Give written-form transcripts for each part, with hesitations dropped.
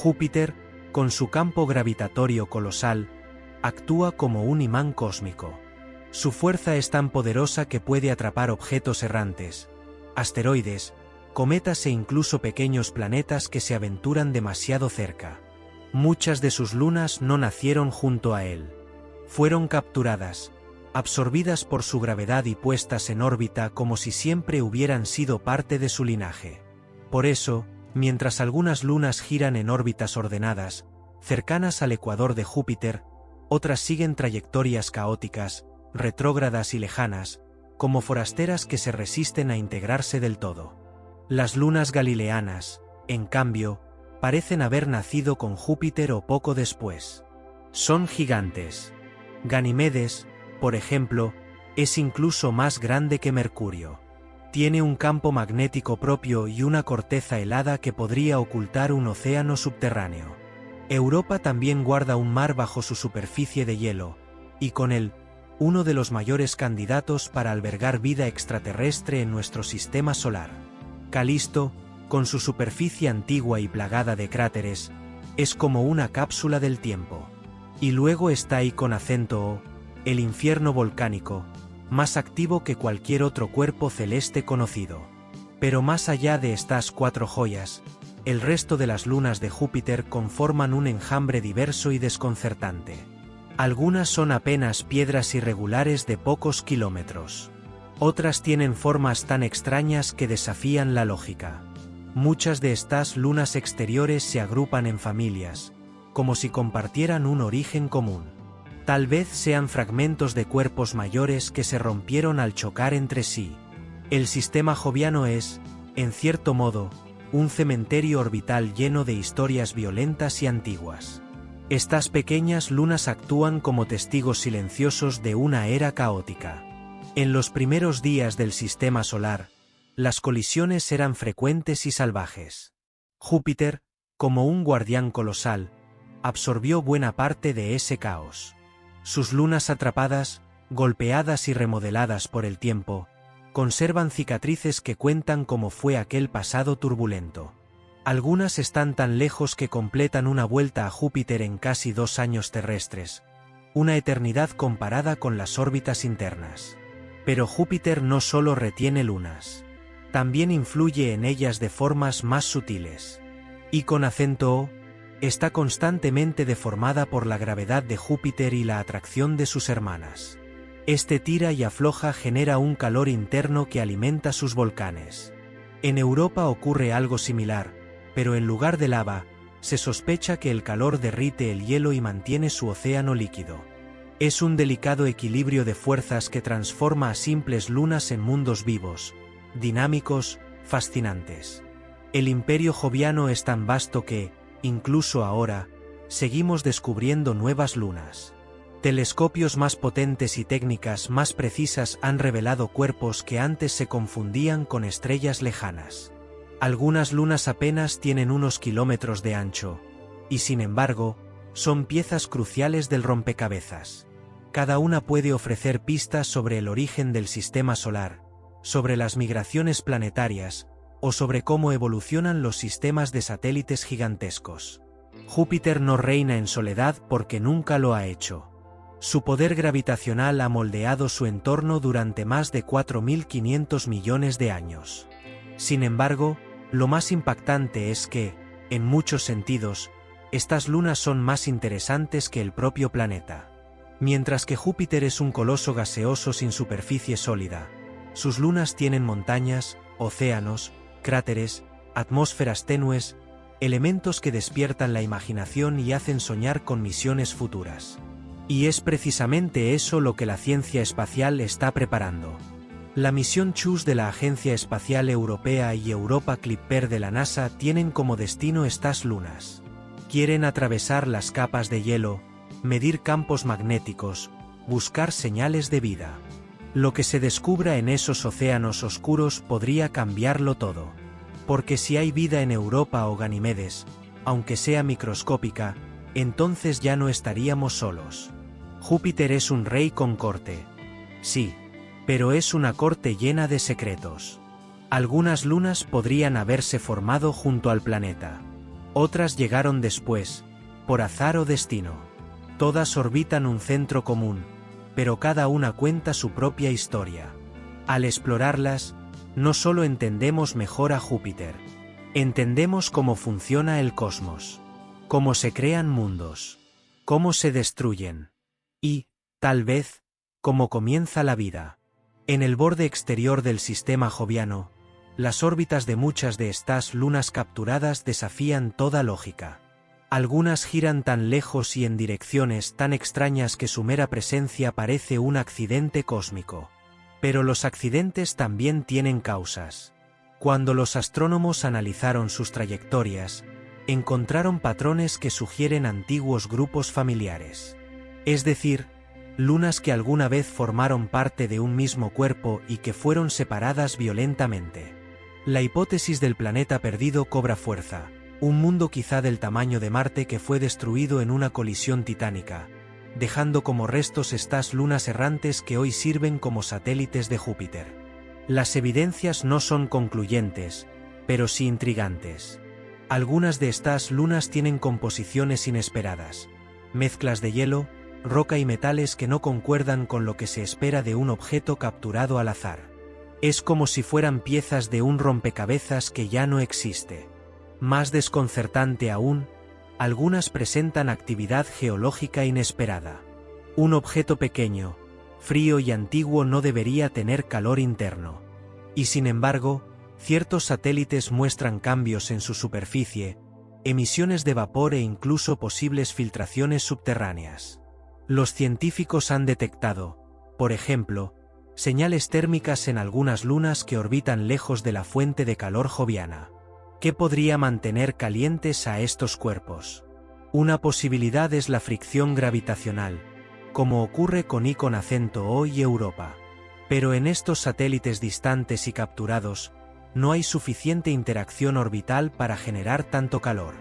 Júpiter, con su campo gravitatorio colosal, actúa como un imán cósmico. Su fuerza es tan poderosa que puede atrapar objetos errantes, asteroides, cometas e incluso pequeños planetas que se aventuran demasiado cerca. Muchas de sus lunas no nacieron junto a él. Fueron capturadas, absorbidas por su gravedad y puestas en órbita como si siempre hubieran sido parte de su linaje. Por eso, mientras algunas lunas giran en órbitas ordenadas, cercanas al ecuador de Júpiter, otras siguen trayectorias caóticas, retrógradas y lejanas, como forasteras que se resisten a integrarse del todo. Las lunas galileanas, en cambio, parecen haber nacido con Júpiter o poco después. Son gigantes. Ganimedes, por ejemplo, es incluso más grande que Mercurio. Tiene un campo magnético propio y una corteza helada que podría ocultar un océano subterráneo. Europa también guarda un mar bajo su superficie de hielo, y con él, uno de los mayores candidatos para albergar vida extraterrestre en nuestro sistema solar. Calisto, con su superficie antigua y plagada de cráteres, es como una cápsula del tiempo. Y luego está ahí con acento O, el infierno volcánico, más activo que cualquier otro cuerpo celeste conocido. Pero más allá de estas cuatro joyas, el resto de las lunas de Júpiter conforman un enjambre diverso y desconcertante. Algunas son apenas piedras irregulares de pocos kilómetros. Otras tienen formas tan extrañas que desafían la lógica. Muchas de estas lunas exteriores se agrupan en familias, como si compartieran un origen común. Tal vez sean fragmentos de cuerpos mayores que se rompieron al chocar entre sí. El sistema joviano es, en cierto modo, un cementerio orbital lleno de historias violentas y antiguas. Estas pequeñas lunas actúan como testigos silenciosos de una era caótica. En los primeros días del sistema solar, las colisiones eran frecuentes y salvajes. Júpiter, como un guardián colosal, absorbió buena parte de ese caos. Sus lunas atrapadas, golpeadas y remodeladas por el tiempo, conservan cicatrices que cuentan cómo fue aquel pasado turbulento. Algunas están tan lejos que completan una vuelta a Júpiter en casi 2 años terrestres, una eternidad comparada con las órbitas internas. Pero Júpiter no solo retiene lunas, también influye en ellas de formas más sutiles. Y con acento O, está constantemente deformada por la gravedad de Júpiter y la atracción de sus hermanas. Este tira y afloja genera un calor interno que alimenta sus volcanes. En Europa ocurre algo similar, pero en lugar de lava, se sospecha que el calor derrite el hielo y mantiene su océano líquido. Es un delicado equilibrio de fuerzas que transforma a simples lunas en mundos vivos, dinámicos, fascinantes. El imperio joviano es tan vasto que, incluso ahora, seguimos descubriendo nuevas lunas. Telescopios más potentes y técnicas más precisas han revelado cuerpos que antes se confundían con estrellas lejanas. Algunas lunas apenas tienen unos kilómetros de ancho, y sin embargo, son piezas cruciales del rompecabezas. Cada una puede ofrecer pistas sobre el origen del sistema solar, sobre las migraciones planetarias, o sobre cómo evolucionan los sistemas de satélites gigantescos. Júpiter no reina en soledad porque nunca lo ha hecho. Su poder gravitacional ha moldeado su entorno durante más de 4.500 millones de años. Sin embargo, lo más impactante es que, en muchos sentidos, estas lunas son más interesantes que el propio planeta. Mientras que Júpiter es un coloso gaseoso sin superficie sólida, sus lunas tienen montañas, océanos, cráteres, atmósferas tenues, elementos que despiertan la imaginación y hacen soñar con misiones futuras. Y es precisamente eso lo que la ciencia espacial está preparando. La misión JUICE de la Agencia Espacial Europea y Europa Clipper de la NASA tienen como destino estas lunas. Quieren atravesar las capas de hielo, medir campos magnéticos, buscar señales de vida. Lo que se descubra en esos océanos oscuros podría cambiarlo todo. Porque si hay vida en Europa o Ganimedes, aunque sea microscópica, entonces ya no estaríamos solos. Júpiter es un rey con corte. Sí, pero es una corte llena de secretos. Algunas lunas podrían haberse formado junto al planeta. Otras llegaron después, por azar o destino. Todas orbitan un centro común, pero cada una cuenta su propia historia. Al explorarlas, no solo entendemos mejor a Júpiter, entendemos cómo funciona el cosmos, cómo se crean mundos, cómo se destruyen, y, tal vez, cómo comienza la vida. En el borde exterior del sistema joviano, las órbitas de muchas de estas lunas capturadas desafían toda lógica. Algunas giran tan lejos y en direcciones tan extrañas que su mera presencia parece un accidente cósmico. Pero los accidentes también tienen causas. Cuando los astrónomos analizaron sus trayectorias, encontraron patrones que sugieren antiguos grupos familiares. Es decir, lunas que alguna vez formaron parte de un mismo cuerpo y que fueron separadas violentamente. La hipótesis del planeta perdido cobra fuerza, un mundo quizá del tamaño de Marte que fue destruido en una colisión titánica, dejando como restos estas lunas errantes que hoy sirven como satélites de Júpiter. Las evidencias no son concluyentes, pero sí intrigantes. Algunas de estas lunas tienen composiciones inesperadas, mezclas de hielo, roca y metales que no concuerdan con lo que se espera de un objeto capturado al azar. Es como si fueran piezas de un rompecabezas que ya no existe. Más desconcertante aún, algunas presentan actividad geológica inesperada. Un objeto pequeño, frío y antiguo no debería tener calor interno. Y sin embargo, ciertos satélites muestran cambios en su superficie, emisiones de vapor e incluso posibles filtraciones subterráneas. Los científicos han detectado, por ejemplo, señales térmicas en algunas lunas que orbitan lejos de la fuente de calor joviana. ¿Qué podría mantener calientes a estos cuerpos? Una posibilidad es la fricción gravitacional, como ocurre con Iconocento y Europa. Pero en estos satélites distantes y capturados, no hay suficiente interacción orbital para generar tanto calor.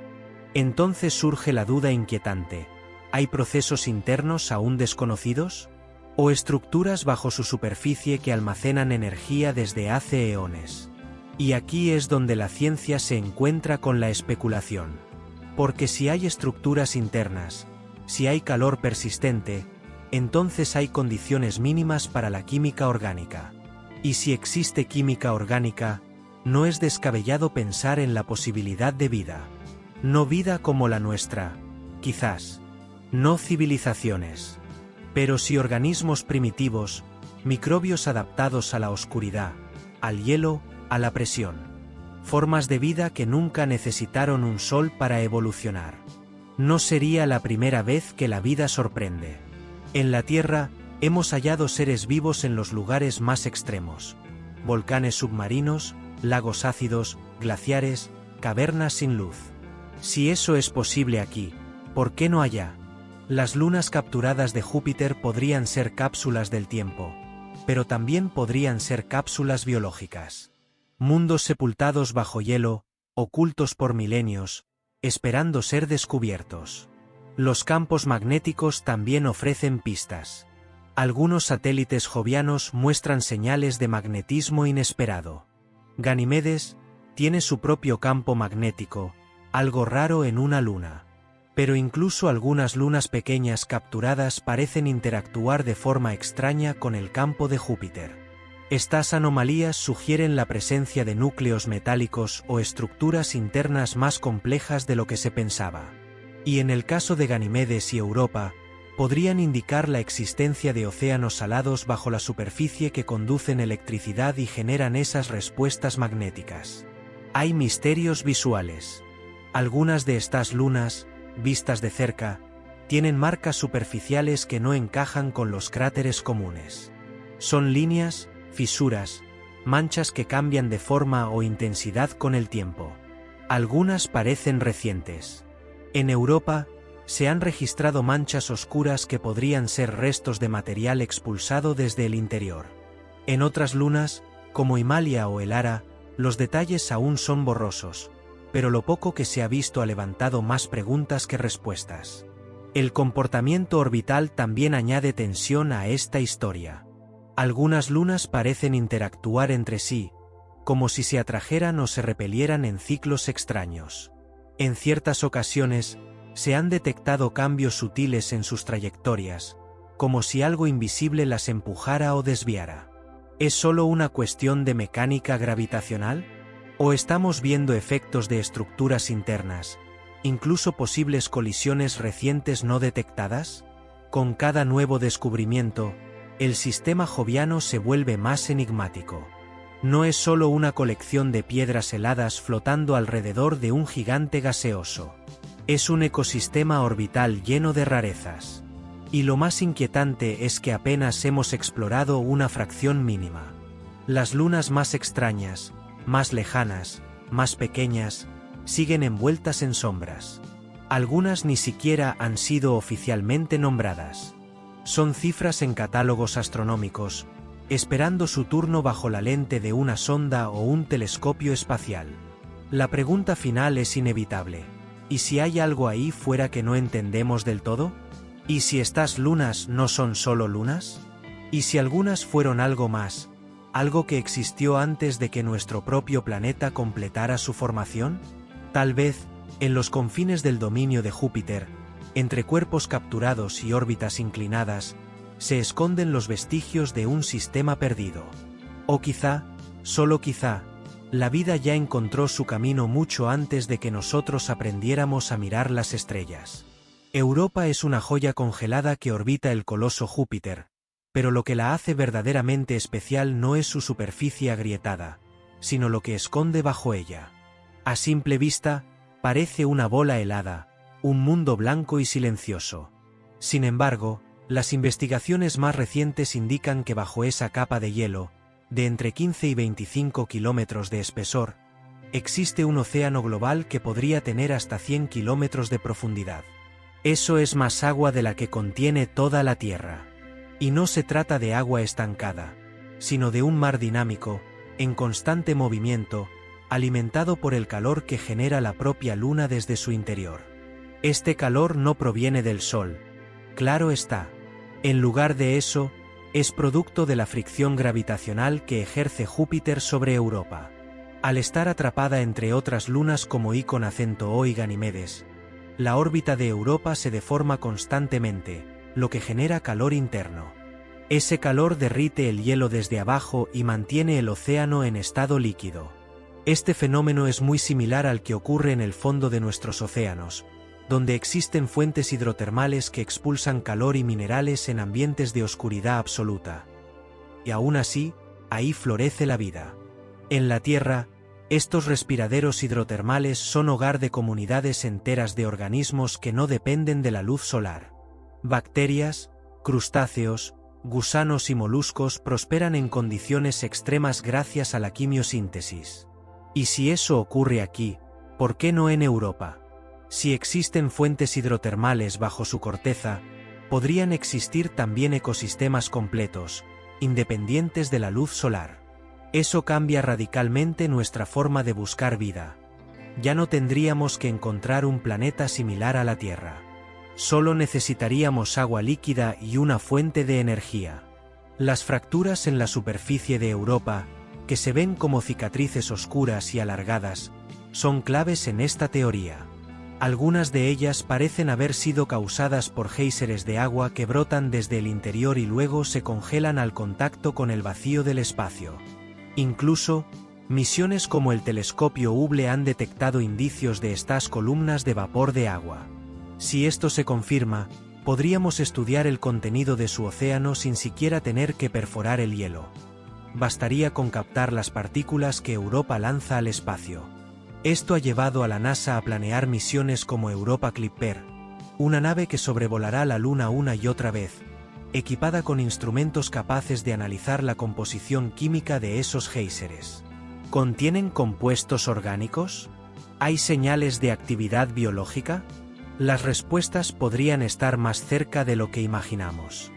Entonces surge la duda inquietante: ¿hay procesos internos aún desconocidos? ¿O estructuras bajo su superficie que almacenan energía desde hace eones? Y aquí es donde la ciencia se encuentra con la especulación. Porque si hay estructuras internas, si hay calor persistente, entonces hay condiciones mínimas para la química orgánica. Y si existe química orgánica, no es descabellado pensar en la posibilidad de vida. No vida como la nuestra, quizás. No civilizaciones. Pero sí organismos primitivos, microbios adaptados a la oscuridad, al hielo, a la presión. Formas de vida que nunca necesitaron un sol para evolucionar. No sería la primera vez que la vida sorprende. En la Tierra, hemos hallado seres vivos en los lugares más extremos. Volcanes submarinos, lagos ácidos, glaciares, cavernas sin luz. Si eso es posible aquí, ¿por qué no allá? Las lunas capturadas de Júpiter podrían ser cápsulas del tiempo, pero también podrían ser cápsulas biológicas. Mundos sepultados bajo hielo, ocultos por milenios, esperando ser descubiertos. Los campos magnéticos también ofrecen pistas. Algunos satélites jovianos muestran señales de magnetismo inesperado. Ganimedes tiene su propio campo magnético, algo raro en una luna. Pero incluso algunas lunas pequeñas capturadas parecen interactuar de forma extraña con el campo de Júpiter. Estas anomalías sugieren la presencia de núcleos metálicos o estructuras internas más complejas de lo que se pensaba. Y en el caso de Ganimedes y Europa, podrían indicar la existencia de océanos salados bajo la superficie que conducen electricidad y generan esas respuestas magnéticas. Hay misterios visuales. Algunas de estas lunas, vistas de cerca, tienen marcas superficiales que no encajan con los cráteres comunes. Son líneas, fisuras, manchas que cambian de forma o intensidad con el tiempo. Algunas parecen recientes. En Europa, se han registrado manchas oscuras que podrían ser restos de material expulsado desde el interior. En otras lunas, como Himalaya o el Ara, los detalles aún son borrosos, pero lo poco que se ha visto ha levantado más preguntas que respuestas. El comportamiento orbital también añade tensión a esta historia. Algunas lunas parecen interactuar entre sí, como si se atrajeran o se repelieran en ciclos extraños. En ciertas ocasiones, se han detectado cambios sutiles en sus trayectorias, como si algo invisible las empujara o desviara. ¿Es solo una cuestión de mecánica gravitacional? ¿O estamos viendo efectos de estructuras internas, incluso posibles colisiones recientes no detectadas? Con cada nuevo descubrimiento, el sistema joviano se vuelve más enigmático. No es solo una colección de piedras heladas flotando alrededor de un gigante gaseoso. Es un ecosistema orbital lleno de rarezas. Y lo más inquietante es que apenas hemos explorado una fracción mínima. Las lunas más extrañas, más lejanas, más pequeñas, siguen envueltas en sombras. Algunas ni siquiera han sido oficialmente nombradas. Son cifras en catálogos astronómicos, esperando su turno bajo la lente de una sonda o un telescopio espacial. La pregunta final es inevitable. ¿Y si hay algo ahí fuera que no entendemos del todo? ¿Y si estas lunas no son solo lunas? ¿Y si algunas fueron algo más, algo que existió antes de que nuestro propio planeta completara su formación? Tal vez, en los confines del dominio de Júpiter, entre cuerpos capturados y órbitas inclinadas, se esconden los vestigios de un sistema perdido. O quizá, solo quizá, la vida ya encontró su camino mucho antes de que nosotros aprendiéramos a mirar las estrellas. Europa es una joya congelada que orbita el coloso Júpiter, pero lo que la hace verdaderamente especial no es su superficie agrietada, sino lo que esconde bajo ella. A simple vista, parece una bola helada, un mundo blanco y silencioso. Sin embargo, las investigaciones más recientes indican que bajo esa capa de hielo, de entre 15 y 25 kilómetros de espesor, existe un océano global que podría tener hasta 100 kilómetros de profundidad. Eso es más agua de la que contiene toda la Tierra. Y no se trata de agua estancada, sino de un mar dinámico, en constante movimiento, alimentado por el calor que genera la propia Luna desde su interior. Este calor no proviene del Sol, claro está. En lugar de eso, es producto de la fricción gravitacional que ejerce Júpiter sobre Europa. Al estar atrapada entre otras lunas como Io con acento O y Ganímedes, la órbita de Europa se deforma constantemente, lo que genera calor interno. Ese calor derrite el hielo desde abajo y mantiene el océano en estado líquido. Este fenómeno es muy similar al que ocurre en el fondo de nuestros océanos, donde existen fuentes hidrotermales que expulsan calor y minerales en ambientes de oscuridad absoluta. Y aún así, ahí florece la vida. En la Tierra, estos respiraderos hidrotermales son hogar de comunidades enteras de organismos que no dependen de la luz solar. Bacterias, crustáceos, gusanos y moluscos prosperan en condiciones extremas gracias a la quimiosíntesis. Y si eso ocurre aquí, ¿por qué no en Europa? Si existen fuentes hidrotermales bajo su corteza, podrían existir también ecosistemas completos, independientes de la luz solar. Eso cambia radicalmente nuestra forma de buscar vida. Ya no tendríamos que encontrar un planeta similar a la Tierra. Solo necesitaríamos agua líquida y una fuente de energía. Las fracturas en la superficie de Europa, que se ven como cicatrices oscuras y alargadas, son claves en esta teoría. Algunas de ellas parecen haber sido causadas por géiseres de agua que brotan desde el interior y luego se congelan al contacto con el vacío del espacio. Incluso, misiones como el telescopio Hubble han detectado indicios de estas columnas de vapor de agua. Si esto se confirma, podríamos estudiar el contenido de su océano sin siquiera tener que perforar el hielo. Bastaría con captar las partículas que Europa lanza al espacio. Esto ha llevado a la NASA a planear misiones como Europa Clipper, una nave que sobrevolará la Luna una y otra vez, equipada con instrumentos capaces de analizar la composición química de esos géiseres. ¿Contienen compuestos orgánicos? ¿Hay señales de actividad biológica? Las respuestas podrían estar más cerca de lo que imaginamos.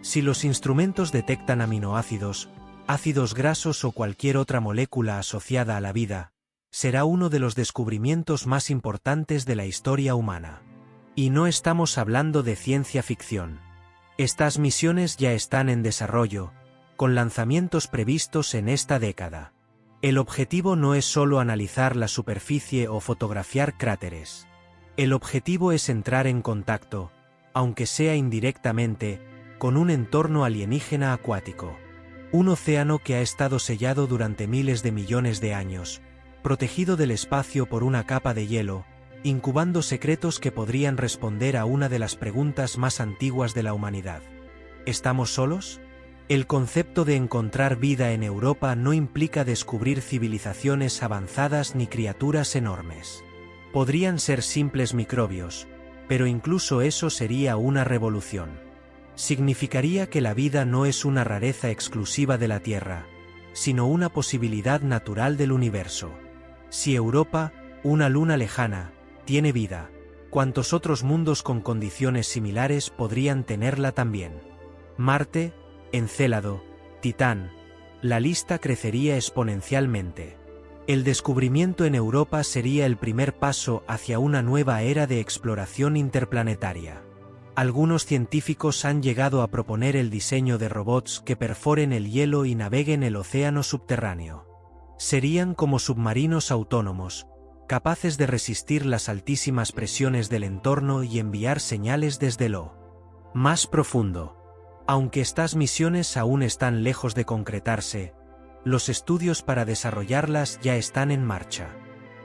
Si los instrumentos detectan aminoácidos, ácidos grasos o cualquier otra molécula asociada a la vida, será uno de los descubrimientos más importantes de la historia humana. Y no estamos hablando de ciencia ficción. Estas misiones ya están en desarrollo, con lanzamientos previstos en esta década. El objetivo no es solo analizar la superficie o fotografiar cráteres. El objetivo es entrar en contacto, aunque sea indirectamente, con un entorno alienígena acuático. Un océano que ha estado sellado durante miles de millones de años, protegido del espacio por una capa de hielo, incubando secretos que podrían responder a una de las preguntas más antiguas de la humanidad. ¿Estamos solos? El concepto de encontrar vida en Europa no implica descubrir civilizaciones avanzadas ni criaturas enormes. Podrían ser simples microbios, pero incluso eso sería una revolución. Significaría que la vida no es una rareza exclusiva de la Tierra, sino una posibilidad natural del universo. Si Europa, una luna lejana, tiene vida, ¿cuántos otros mundos con condiciones similares podrían tenerla también? Marte, Encélado, Titán, la lista crecería exponencialmente. El descubrimiento en Europa sería el primer paso hacia una nueva era de exploración interplanetaria. Algunos científicos han llegado a proponer el diseño de robots que perforen el hielo y naveguen el océano subterráneo. Serían como submarinos autónomos, capaces de resistir las altísimas presiones del entorno y enviar señales desde lo más profundo. Aunque estas misiones aún están lejos de concretarse, los estudios para desarrollarlas ya están en marcha.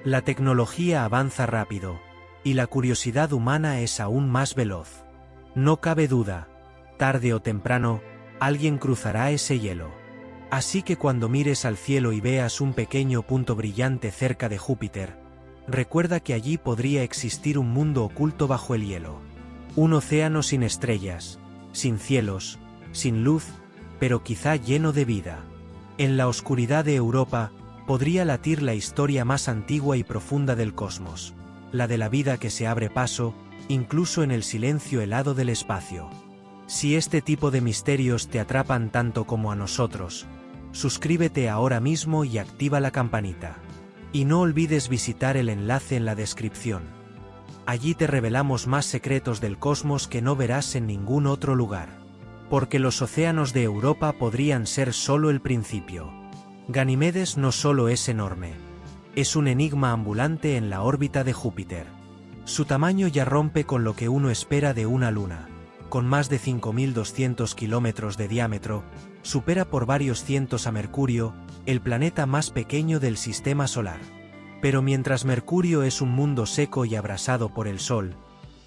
La tecnología avanza rápido, y la curiosidad humana es aún más veloz. No cabe duda, tarde o temprano, alguien cruzará ese hielo. Así que cuando mires al cielo y veas un pequeño punto brillante cerca de Júpiter, recuerda que allí podría existir un mundo oculto bajo el hielo. Un océano sin estrellas, sin cielos, sin luz, pero quizá lleno de vida. En la oscuridad de Europa, podría latir la historia más antigua y profunda del cosmos, la de la vida que se abre paso, incluso en el silencio helado del espacio. Si este tipo de misterios te atrapan tanto como a nosotros, suscríbete ahora mismo y activa la campanita. Y no olvides visitar el enlace en la descripción. Allí te revelamos más secretos del cosmos que no verás en ningún otro lugar. Porque los océanos de Europa podrían ser solo el principio. Ganimedes no solo es enorme, es un enigma ambulante en la órbita de Júpiter. Su tamaño ya rompe con lo que uno espera de una luna. Con más de 5.200 kilómetros de diámetro, supera por varios cientos a Mercurio, el planeta más pequeño del sistema solar. Pero mientras Mercurio es un mundo seco y abrasado por el Sol,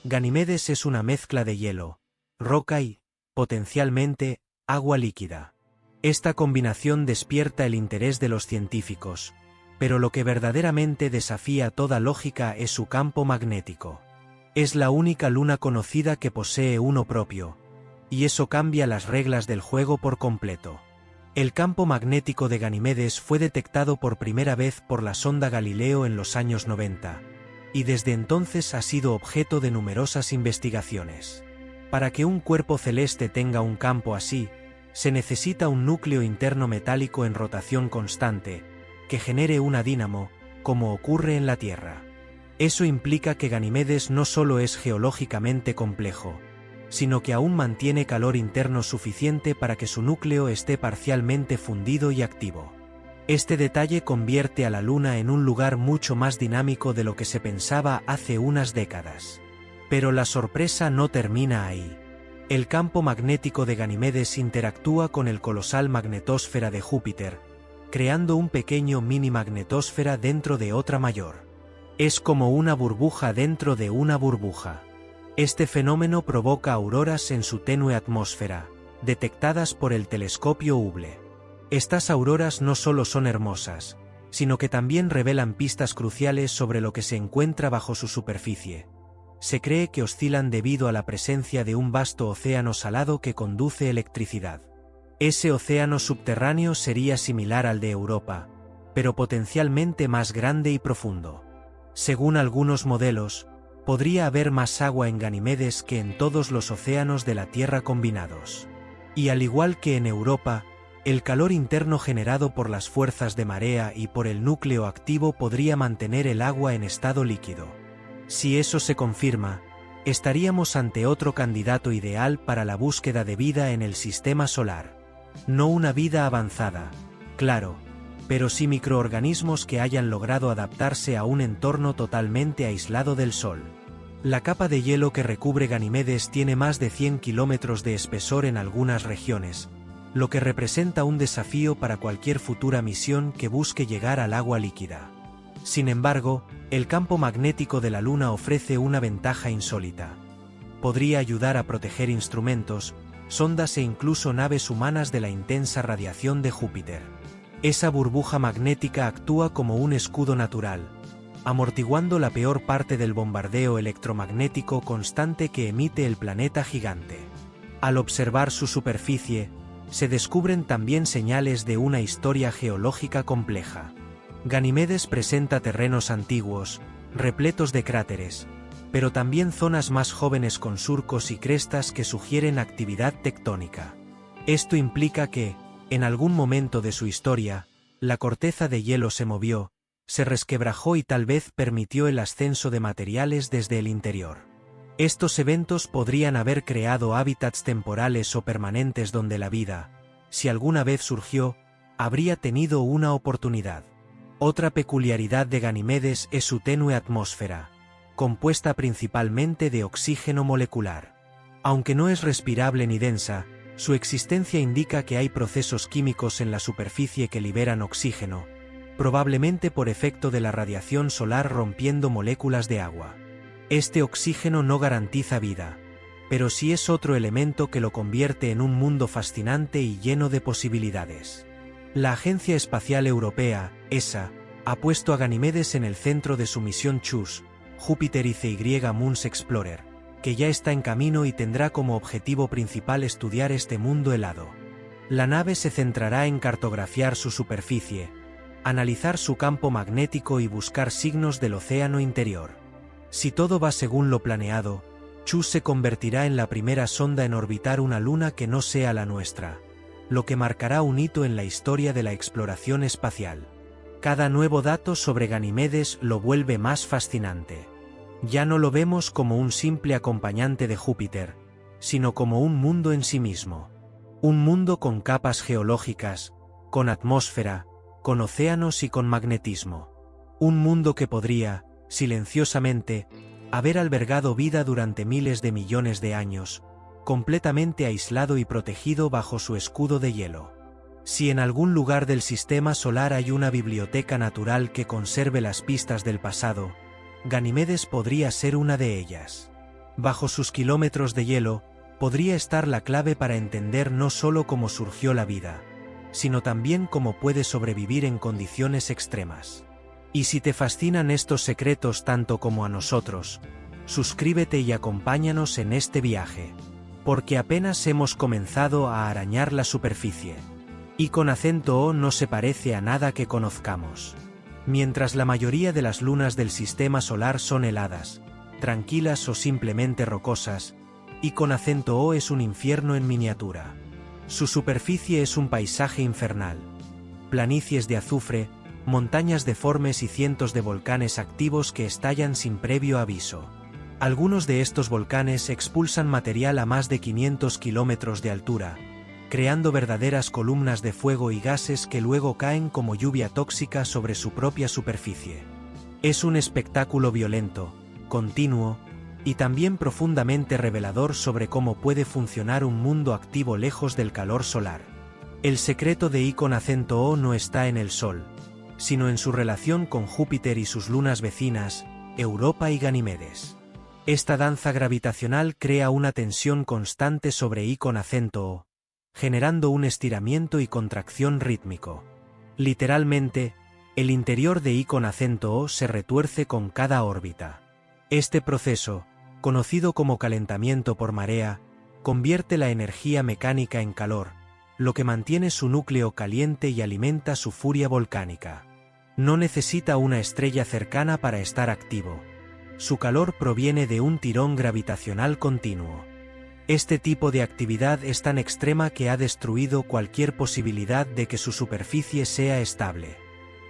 Ganimedes es una mezcla de hielo, roca y, potencialmente, agua líquida. Esta combinación despierta el interés de los científicos, pero lo que verdaderamente desafía toda lógica es su campo magnético. Es la única luna conocida que posee uno propio, y eso cambia las reglas del juego por completo. El campo magnético de Ganimedes fue detectado por primera vez por la sonda Galileo en los años 90, y desde entonces ha sido objeto de numerosas investigaciones. Para que un cuerpo celeste tenga un campo así, se necesita un núcleo interno metálico en rotación constante, que genere una dínamo, como ocurre en la Tierra. Eso implica que Ganimedes no solo es geológicamente complejo, sino que aún mantiene calor interno suficiente para que su núcleo esté parcialmente fundido y activo. Este detalle convierte a la Luna en un lugar mucho más dinámico de lo que se pensaba hace unas décadas. Pero la sorpresa no termina ahí. El campo magnético de Ganimedes interactúa con el colosal magnetosfera de Júpiter, creando un pequeño mini magnetosfera dentro de otra mayor. Es como una burbuja dentro de una burbuja. Este fenómeno provoca auroras en su tenue atmósfera, detectadas por el telescopio Hubble. Estas auroras no solo son hermosas, sino que también revelan pistas cruciales sobre lo que se encuentra bajo su superficie. Se cree que oscilan debido a la presencia de un vasto océano salado que conduce electricidad. Ese océano subterráneo sería similar al de Europa, pero potencialmente más grande y profundo. Según algunos modelos, podría haber más agua en Ganimedes que en todos los océanos de la Tierra combinados. Y al igual que en Europa, el calor interno generado por las fuerzas de marea y por el núcleo activo podría mantener el agua en estado líquido. Si eso se confirma, estaríamos ante otro candidato ideal para la búsqueda de vida en el sistema solar. No una vida avanzada, claro, pero sí microorganismos que hayan logrado adaptarse a un entorno totalmente aislado del Sol. La capa de hielo que recubre Ganimedes tiene más de 100 kilómetros de espesor en algunas regiones, lo que representa un desafío para cualquier futura misión que busque llegar al agua líquida. Sin embargo, el campo magnético de la Luna ofrece una ventaja insólita. Podría ayudar a proteger instrumentos, sondas e incluso naves humanas de la intensa radiación de Júpiter. Esa burbuja magnética actúa como un escudo natural, amortiguando la peor parte del bombardeo electromagnético constante que emite el planeta gigante. Al observar su superficie, se descubren también señales de una historia geológica compleja. Ganimedes presenta terrenos antiguos, repletos de cráteres, pero también zonas más jóvenes con surcos y crestas que sugieren actividad tectónica. Esto implica que, en algún momento de su historia, la corteza de hielo se movió, se resquebrajó y tal vez permitió el ascenso de materiales desde el interior. Estos eventos podrían haber creado hábitats temporales o permanentes donde la vida, si alguna vez surgió, habría tenido una oportunidad. Otra peculiaridad de Ganimedes es su tenue atmósfera, compuesta principalmente de oxígeno molecular. Aunque no es respirable ni densa, su existencia indica que hay procesos químicos en la superficie que liberan oxígeno, probablemente por efecto de la radiación solar rompiendo moléculas de agua. Este oxígeno no garantiza vida, pero sí es otro elemento que lo convierte en un mundo fascinante y lleno de posibilidades. La Agencia Espacial Europea, ESA, ha puesto a Ganimedes en el centro de su misión JUICE, Júpiter ICY Moons Explorer, que ya está en camino y tendrá como objetivo principal estudiar este mundo helado. La nave se centrará en cartografiar su superficie, analizar su campo magnético y buscar signos del océano interior. Si todo va según lo planeado, JUICE se convertirá en la primera sonda en orbitar una luna que no sea la nuestra, lo que marcará un hito en la historia de la exploración espacial. Cada nuevo dato sobre Ganimedes lo vuelve más fascinante. Ya no lo vemos como un simple acompañante de Júpiter, sino como un mundo en sí mismo. Un mundo con capas geológicas, con atmósfera, con océanos y con magnetismo. Un mundo que podría, silenciosamente, haber albergado vida durante miles de millones de años, completamente aislado y protegido bajo su escudo de hielo. Si en algún lugar del sistema solar hay una biblioteca natural que conserve las pistas del pasado, Ganimedes podría ser una de ellas. Bajo sus kilómetros de hielo, podría estar la clave para entender no solo cómo surgió la vida, sino también cómo puede sobrevivir en condiciones extremas. Y si te fascinan estos secretos tanto como a nosotros, suscríbete y acompáñanos en este viaje, porque apenas hemos comenzado a arañar la superficie. Y con acento O no se parece a nada que conozcamos. Mientras la mayoría de las lunas del sistema solar son heladas, tranquilas o simplemente rocosas, y con acento O es un infierno en miniatura. Su superficie es un paisaje infernal. Planicies de azufre, montañas deformes y cientos de volcanes activos que estallan sin previo aviso. Algunos de estos volcanes expulsan material a más de 500 kilómetros de altura, creando verdaderas columnas de fuego y gases que luego caen como lluvia tóxica sobre su propia superficie. Es un espectáculo violento, continuo, y también profundamente revelador sobre cómo puede funcionar un mundo activo lejos del calor solar. El secreto de I con acento O no está en el Sol, sino en su relación con Júpiter y sus lunas vecinas, Europa y Ganimedes. Esta danza gravitacional crea una tensión constante sobre I con acento O, generando un estiramiento y contracción rítmico. Literalmente, el interior de I con acento O se retuerce con cada órbita. Este proceso, conocido como calentamiento por marea, convierte la energía mecánica en calor, lo que mantiene su núcleo caliente y alimenta su furia volcánica. No necesita una estrella cercana para estar activo. Su calor proviene de un tirón gravitacional continuo. Este tipo de actividad es tan extrema que ha destruido cualquier posibilidad de que su superficie sea estable.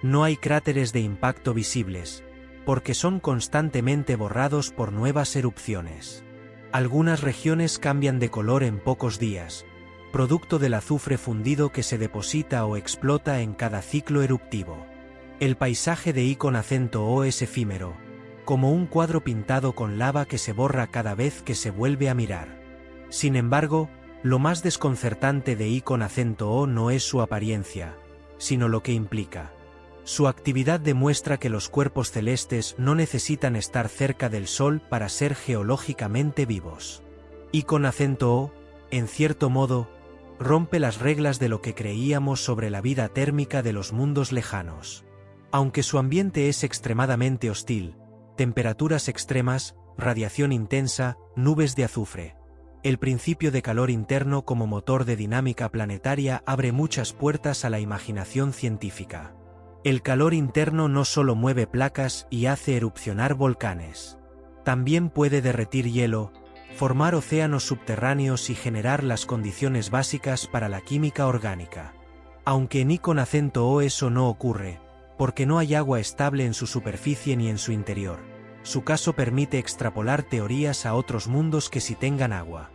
No hay cráteres de impacto visibles, porque son constantemente borrados por nuevas erupciones. Algunas regiones cambian de color en pocos días, producto del azufre fundido que se deposita o explota en cada ciclo eruptivo. El paisaje de I con acento O es efímero, como un cuadro pintado con lava que se borra cada vez que se vuelve a mirar. Sin embargo, lo más desconcertante de I con acento O no es su apariencia, sino lo que implica. Su actividad demuestra que los cuerpos celestes no necesitan estar cerca del Sol para ser geológicamente vivos. I con acento O, en cierto modo, rompe las reglas de lo que creíamos sobre la vida térmica de los mundos lejanos. Aunque su ambiente es extremadamente hostil, temperaturas extremas, radiación intensa, nubes de azufre. El principio de calor interno como motor de dinámica planetaria abre muchas puertas a la imaginación científica. El calor interno no solo mueve placas y hace erupcionar volcanes. También puede derretir hielo, formar océanos subterráneos y generar las condiciones básicas para la química orgánica. Aunque en I con acento O eso no ocurre, porque no hay agua estable en su superficie ni en su interior. Su caso permite extrapolar teorías a otros mundos que sí tengan agua.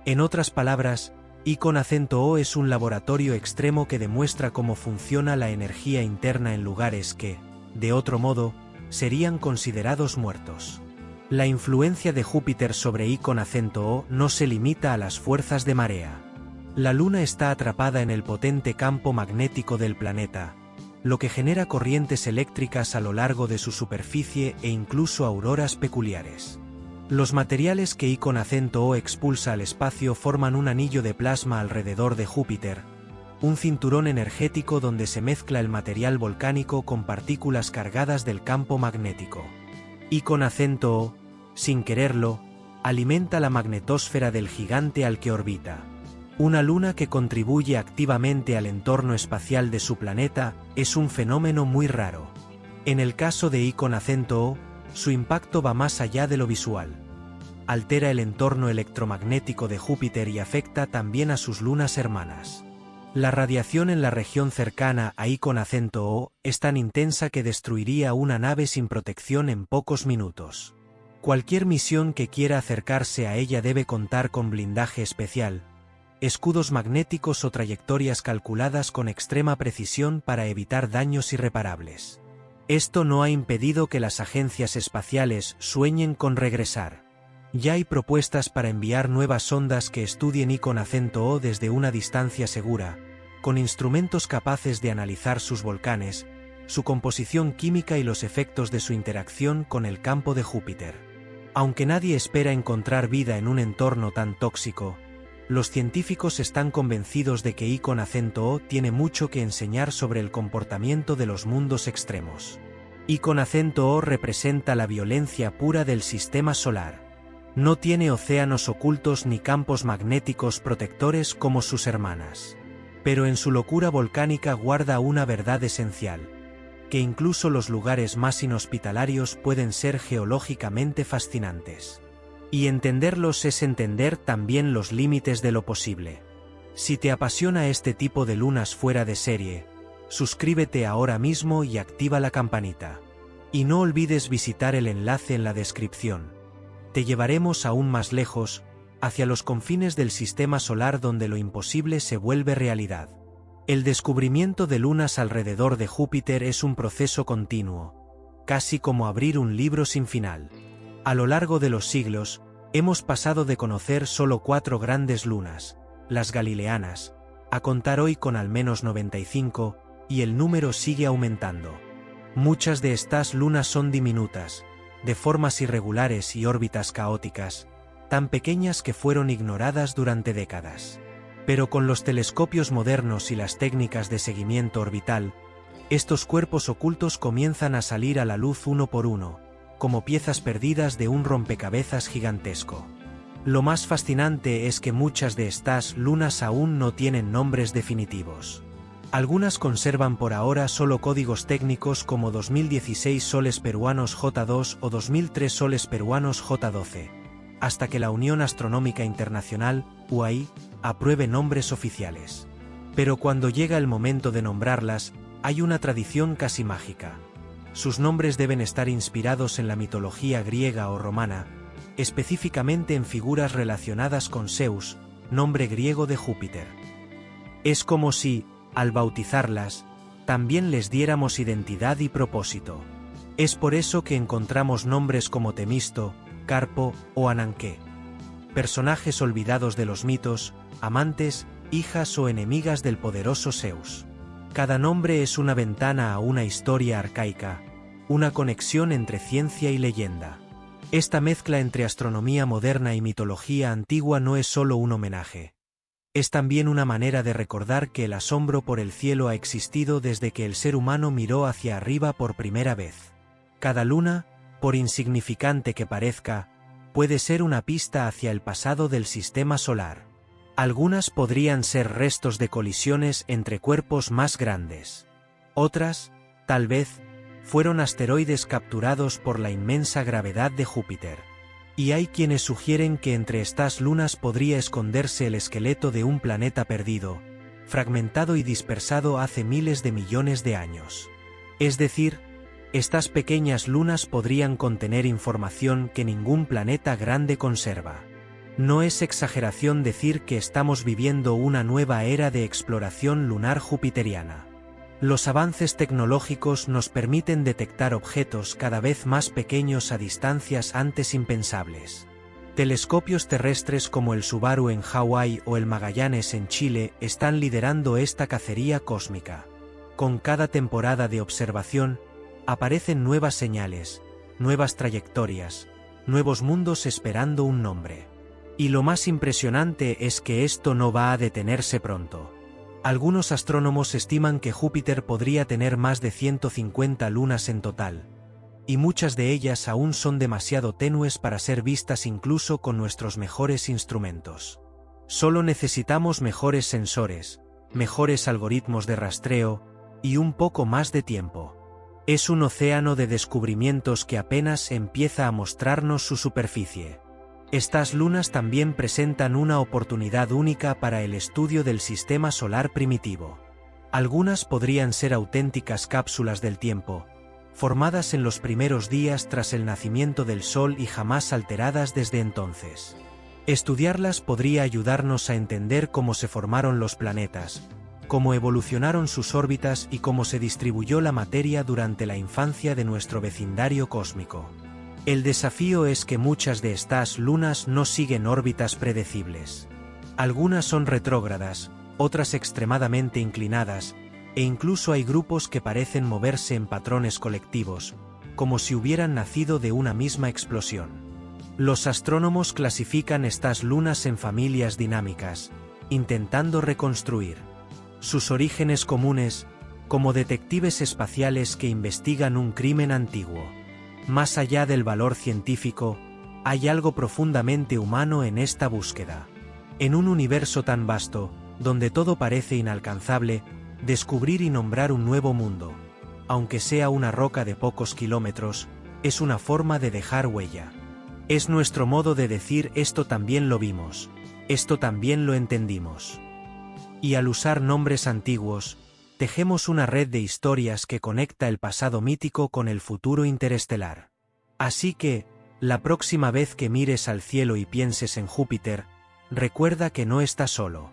En otras palabras, I con acento O es un laboratorio extremo que demuestra cómo funciona la energía interna en lugares que, de otro modo, serían considerados muertos. La influencia de Júpiter sobre I con acento O no se limita a las fuerzas de marea. La Luna está atrapada en el potente campo magnético del planeta, lo que genera corrientes eléctricas a lo largo de su superficie e incluso auroras peculiares. Los materiales que I con acento O expulsa al espacio forman un anillo de plasma alrededor de Júpiter, un cinturón energético donde se mezcla el material volcánico con partículas cargadas del campo magnético. I con acento O, sin quererlo, alimenta la magnetosfera del gigante al que orbita. Una luna que contribuye activamente al entorno espacial de su planeta es un fenómeno muy raro. En el caso de I con acento O, su impacto va más allá de lo visual. Altera el entorno electromagnético de Júpiter y afecta también a sus lunas hermanas. La radiación en la región cercana a I con acento O es tan intensa que destruiría una nave sin protección en pocos minutos. Cualquier misión que quiera acercarse a ella debe contar con blindaje especial, escudos magnéticos o trayectorias calculadas con extrema precisión para evitar daños irreparables. Esto no ha impedido que las agencias espaciales sueñen con regresar. Ya hay propuestas para enviar nuevas sondas que estudien I con acento O desde una distancia segura, con instrumentos capaces de analizar sus volcanes, su composición química y los efectos de su interacción con el campo de Júpiter. Aunque nadie espera encontrar vida en un entorno tan tóxico, los científicos están convencidos de que I con acento O tiene mucho que enseñar sobre el comportamiento de los mundos extremos. I con acento O representa la violencia pura del sistema solar. No tiene océanos ocultos ni campos magnéticos protectores como sus hermanas. Pero en su locura volcánica guarda una verdad esencial: que incluso los lugares más inhospitalarios pueden ser geológicamente fascinantes. Y entenderlos es entender también los límites de lo posible. Si te apasiona este tipo de lunas fuera de serie, suscríbete ahora mismo y activa la campanita. Y no olvides visitar el enlace en la descripción. Te llevaremos aún más lejos, hacia los confines del sistema solar donde lo imposible se vuelve realidad. El descubrimiento de lunas alrededor de Júpiter es un proceso continuo, casi como abrir un libro sin final. A lo largo de los siglos, hemos pasado de conocer solo 4 grandes lunas, las galileanas, a contar hoy con al menos 95, y el número sigue aumentando. Muchas de estas lunas son diminutas, de formas irregulares y órbitas caóticas, tan pequeñas que fueron ignoradas durante décadas. Pero con los telescopios modernos y las técnicas de seguimiento orbital, estos cuerpos ocultos comienzan a salir a la luz uno por uno, como piezas perdidas de un rompecabezas gigantesco. Lo más fascinante es que muchas de estas lunas aún no tienen nombres definitivos. Algunas conservan por ahora solo códigos técnicos como 2016 soles peruanos J2 o 2003 soles peruanos J12, hasta que la Unión Astronómica Internacional, UAI, apruebe nombres oficiales. Pero cuando llega el momento de nombrarlas, hay una tradición casi mágica. Sus nombres deben estar inspirados en la mitología griega o romana, específicamente en figuras relacionadas con Zeus, nombre griego de Júpiter. Es como si, al bautizarlas, también les diéramos identidad y propósito. Es por eso que encontramos nombres como Temisto, Carpo o Ananké. Personajes olvidados de los mitos, amantes, hijas o enemigas del poderoso Zeus. Cada nombre es una ventana a una historia arcaica, una conexión entre ciencia y leyenda. Esta mezcla entre astronomía moderna y mitología antigua no es solo un homenaje. Es también una manera de recordar que el asombro por el cielo ha existido desde que el ser humano miró hacia arriba por primera vez. Cada luna, por insignificante que parezca, puede ser una pista hacia el pasado del sistema solar. Algunas podrían ser restos de colisiones entre cuerpos más grandes. Otras, tal vez, fueron asteroides capturados por la inmensa gravedad de Júpiter. Y hay quienes sugieren que entre estas lunas podría esconderse el esqueleto de un planeta perdido, fragmentado y dispersado hace miles de millones de años. Es decir, estas pequeñas lunas podrían contener información que ningún planeta grande conserva. No es exageración decir que estamos viviendo una nueva era de exploración lunar jupiteriana. Los avances tecnológicos nos permiten detectar objetos cada vez más pequeños a distancias antes impensables. Telescopios terrestres como el Subaru en Hawái o el Magallanes en Chile están liderando esta cacería cósmica. Con cada temporada de observación, aparecen nuevas señales, nuevas trayectorias, nuevos mundos esperando un nombre. Y lo más impresionante es que esto no va a detenerse pronto. Algunos astrónomos estiman que Júpiter podría tener más de 150 lunas en total, y muchas de ellas aún son demasiado tenues para ser vistas incluso con nuestros mejores instrumentos. Solo necesitamos mejores sensores, mejores algoritmos de rastreo, y un poco más de tiempo. Es un océano de descubrimientos que apenas empieza a mostrarnos su superficie. Estas lunas también presentan una oportunidad única para el estudio del sistema solar primitivo. Algunas podrían ser auténticas cápsulas del tiempo, formadas en los primeros días tras el nacimiento del Sol y jamás alteradas desde entonces. Estudiarlas podría ayudarnos a entender cómo se formaron los planetas, cómo evolucionaron sus órbitas y cómo se distribuyó la materia durante la infancia de nuestro vecindario cósmico. El desafío es que muchas de estas lunas no siguen órbitas predecibles. Algunas son retrógradas, otras extremadamente inclinadas, e incluso hay grupos que parecen moverse en patrones colectivos, como si hubieran nacido de una misma explosión. Los astrónomos clasifican estas lunas en familias dinámicas, intentando reconstruir sus orígenes comunes, como detectives espaciales que investigan un crimen antiguo. Más allá del valor científico, hay algo profundamente humano en esta búsqueda. En un universo tan vasto, donde todo parece inalcanzable, descubrir y nombrar un nuevo mundo, aunque sea una roca de pocos kilómetros, es una forma de dejar huella. Es nuestro modo de decir esto también lo vimos, esto también lo entendimos. Y al usar nombres antiguos, tejemos una red de historias que conecta el pasado mítico con el futuro interestelar. Así que, la próxima vez que mires al cielo y pienses en Júpiter, recuerda que no estás solo.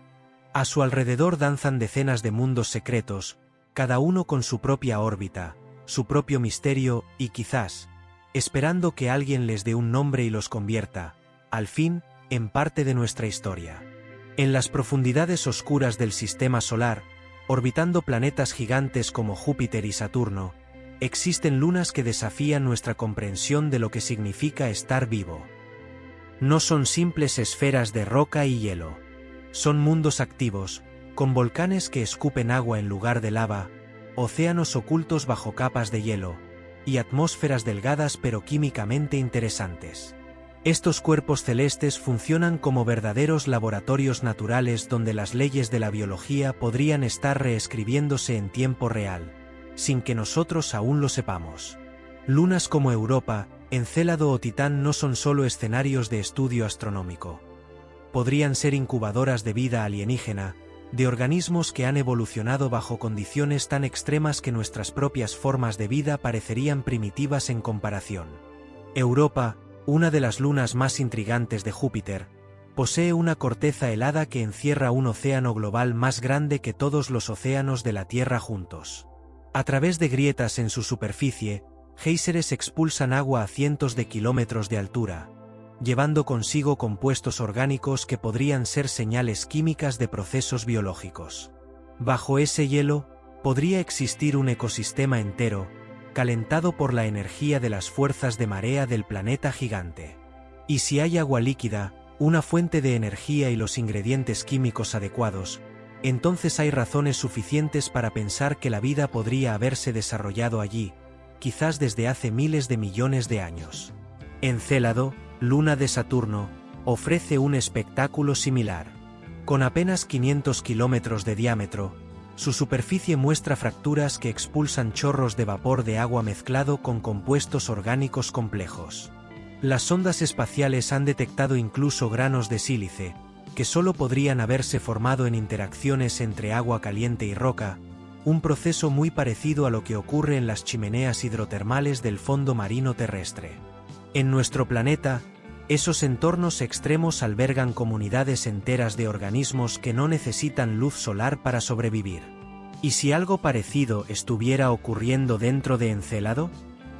A su alrededor danzan decenas de mundos secretos, cada uno con su propia órbita, su propio misterio y quizás, esperando que alguien les dé un nombre y los convierta, al fin, en parte de nuestra historia. En las profundidades oscuras del sistema solar, orbitando planetas gigantes como Júpiter y Saturno, existen lunas que desafían nuestra comprensión de lo que significa estar vivo. No son simples esferas de roca y hielo. Son mundos activos, con volcanes que escupen agua en lugar de lava, océanos ocultos bajo capas de hielo, y atmósferas delgadas pero químicamente interesantes. Estos cuerpos celestes funcionan como verdaderos laboratorios naturales donde las leyes de la biología podrían estar reescribiéndose en tiempo real, sin que nosotros aún lo sepamos. Lunas como Europa, Encélado o Titán no son solo escenarios de estudio astronómico. Podrían ser incubadoras de vida alienígena, de organismos que han evolucionado bajo condiciones tan extremas que nuestras propias formas de vida parecerían primitivas en comparación. Europa, una de las lunas más intrigantes de Júpiter, Posee una corteza helada que encierra un océano global más grande que todos los océanos de la Tierra juntos. A través de grietas en su superficie, géiseres expulsan agua a cientos de kilómetros de altura, llevando consigo compuestos orgánicos que podrían ser señales químicas de procesos biológicos. Bajo ese hielo, podría existir un ecosistema entero, calentado por la energía de las fuerzas de marea del planeta gigante. Y si hay agua líquida, una fuente de energía y los ingredientes químicos adecuados, entonces hay razones suficientes para pensar que la vida podría haberse desarrollado allí, quizás desde hace miles de millones de años. Encélado, luna de Saturno, ofrece un espectáculo similar. Con apenas 500 kilómetros de diámetro, su superficie muestra fracturas que expulsan chorros de vapor de agua mezclado con compuestos orgánicos complejos. Las sondas espaciales han detectado incluso granos de sílice, que solo podrían haberse formado en interacciones entre agua caliente y roca, un proceso muy parecido a lo que ocurre en las chimeneas hidrotermales del fondo marino terrestre. En nuestro planeta, esos entornos extremos albergan comunidades enteras de organismos que no necesitan luz solar para sobrevivir. ¿Y si algo parecido estuviera ocurriendo dentro de Encélado?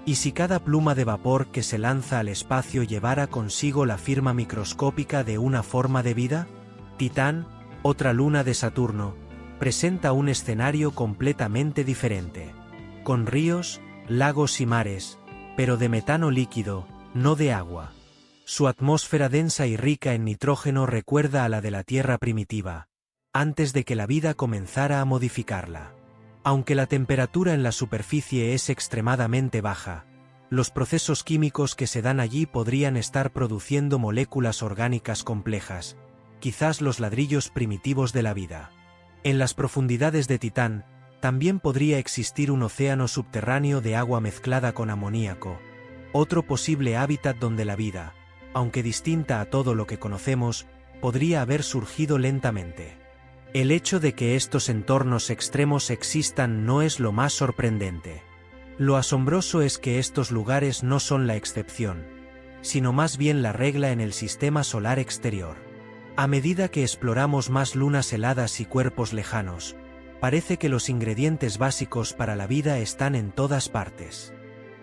¿Y si cada pluma de vapor que se lanza al espacio llevara consigo la firma microscópica de una forma de vida? Titán, otra luna de Saturno, presenta un escenario completamente diferente. Con ríos, lagos y mares, pero de metano líquido, no de agua. Su atmósfera densa y rica en nitrógeno recuerda a la de la Tierra primitiva, antes de que la vida comenzara a modificarla. Aunque la temperatura en la superficie es extremadamente baja, los procesos químicos que se dan allí podrían estar produciendo moléculas orgánicas complejas, quizás los ladrillos primitivos de la vida. En las profundidades de Titán, también podría existir un océano subterráneo de agua mezclada con amoníaco, otro posible hábitat donde la vida, aunque distinta a todo lo que conocemos, podría haber surgido lentamente. El hecho de que estos entornos extremos existan no es lo más sorprendente. Lo asombroso es que estos lugares no son la excepción, sino más bien la regla en el sistema solar exterior. A medida que exploramos más lunas heladas y cuerpos lejanos, parece que los ingredientes básicos para la vida están en todas partes.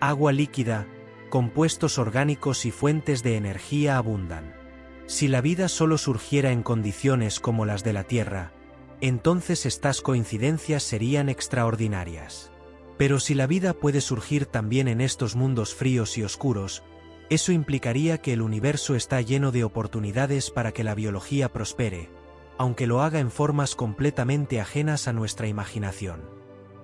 Agua líquida, compuestos orgánicos y fuentes de energía abundan. Si la vida solo surgiera en condiciones como las de la Tierra, entonces estas coincidencias serían extraordinarias. Pero si la vida puede surgir también en estos mundos fríos y oscuros, eso implicaría que el universo está lleno de oportunidades para que la biología prospere, aunque lo haga en formas completamente ajenas a nuestra imaginación.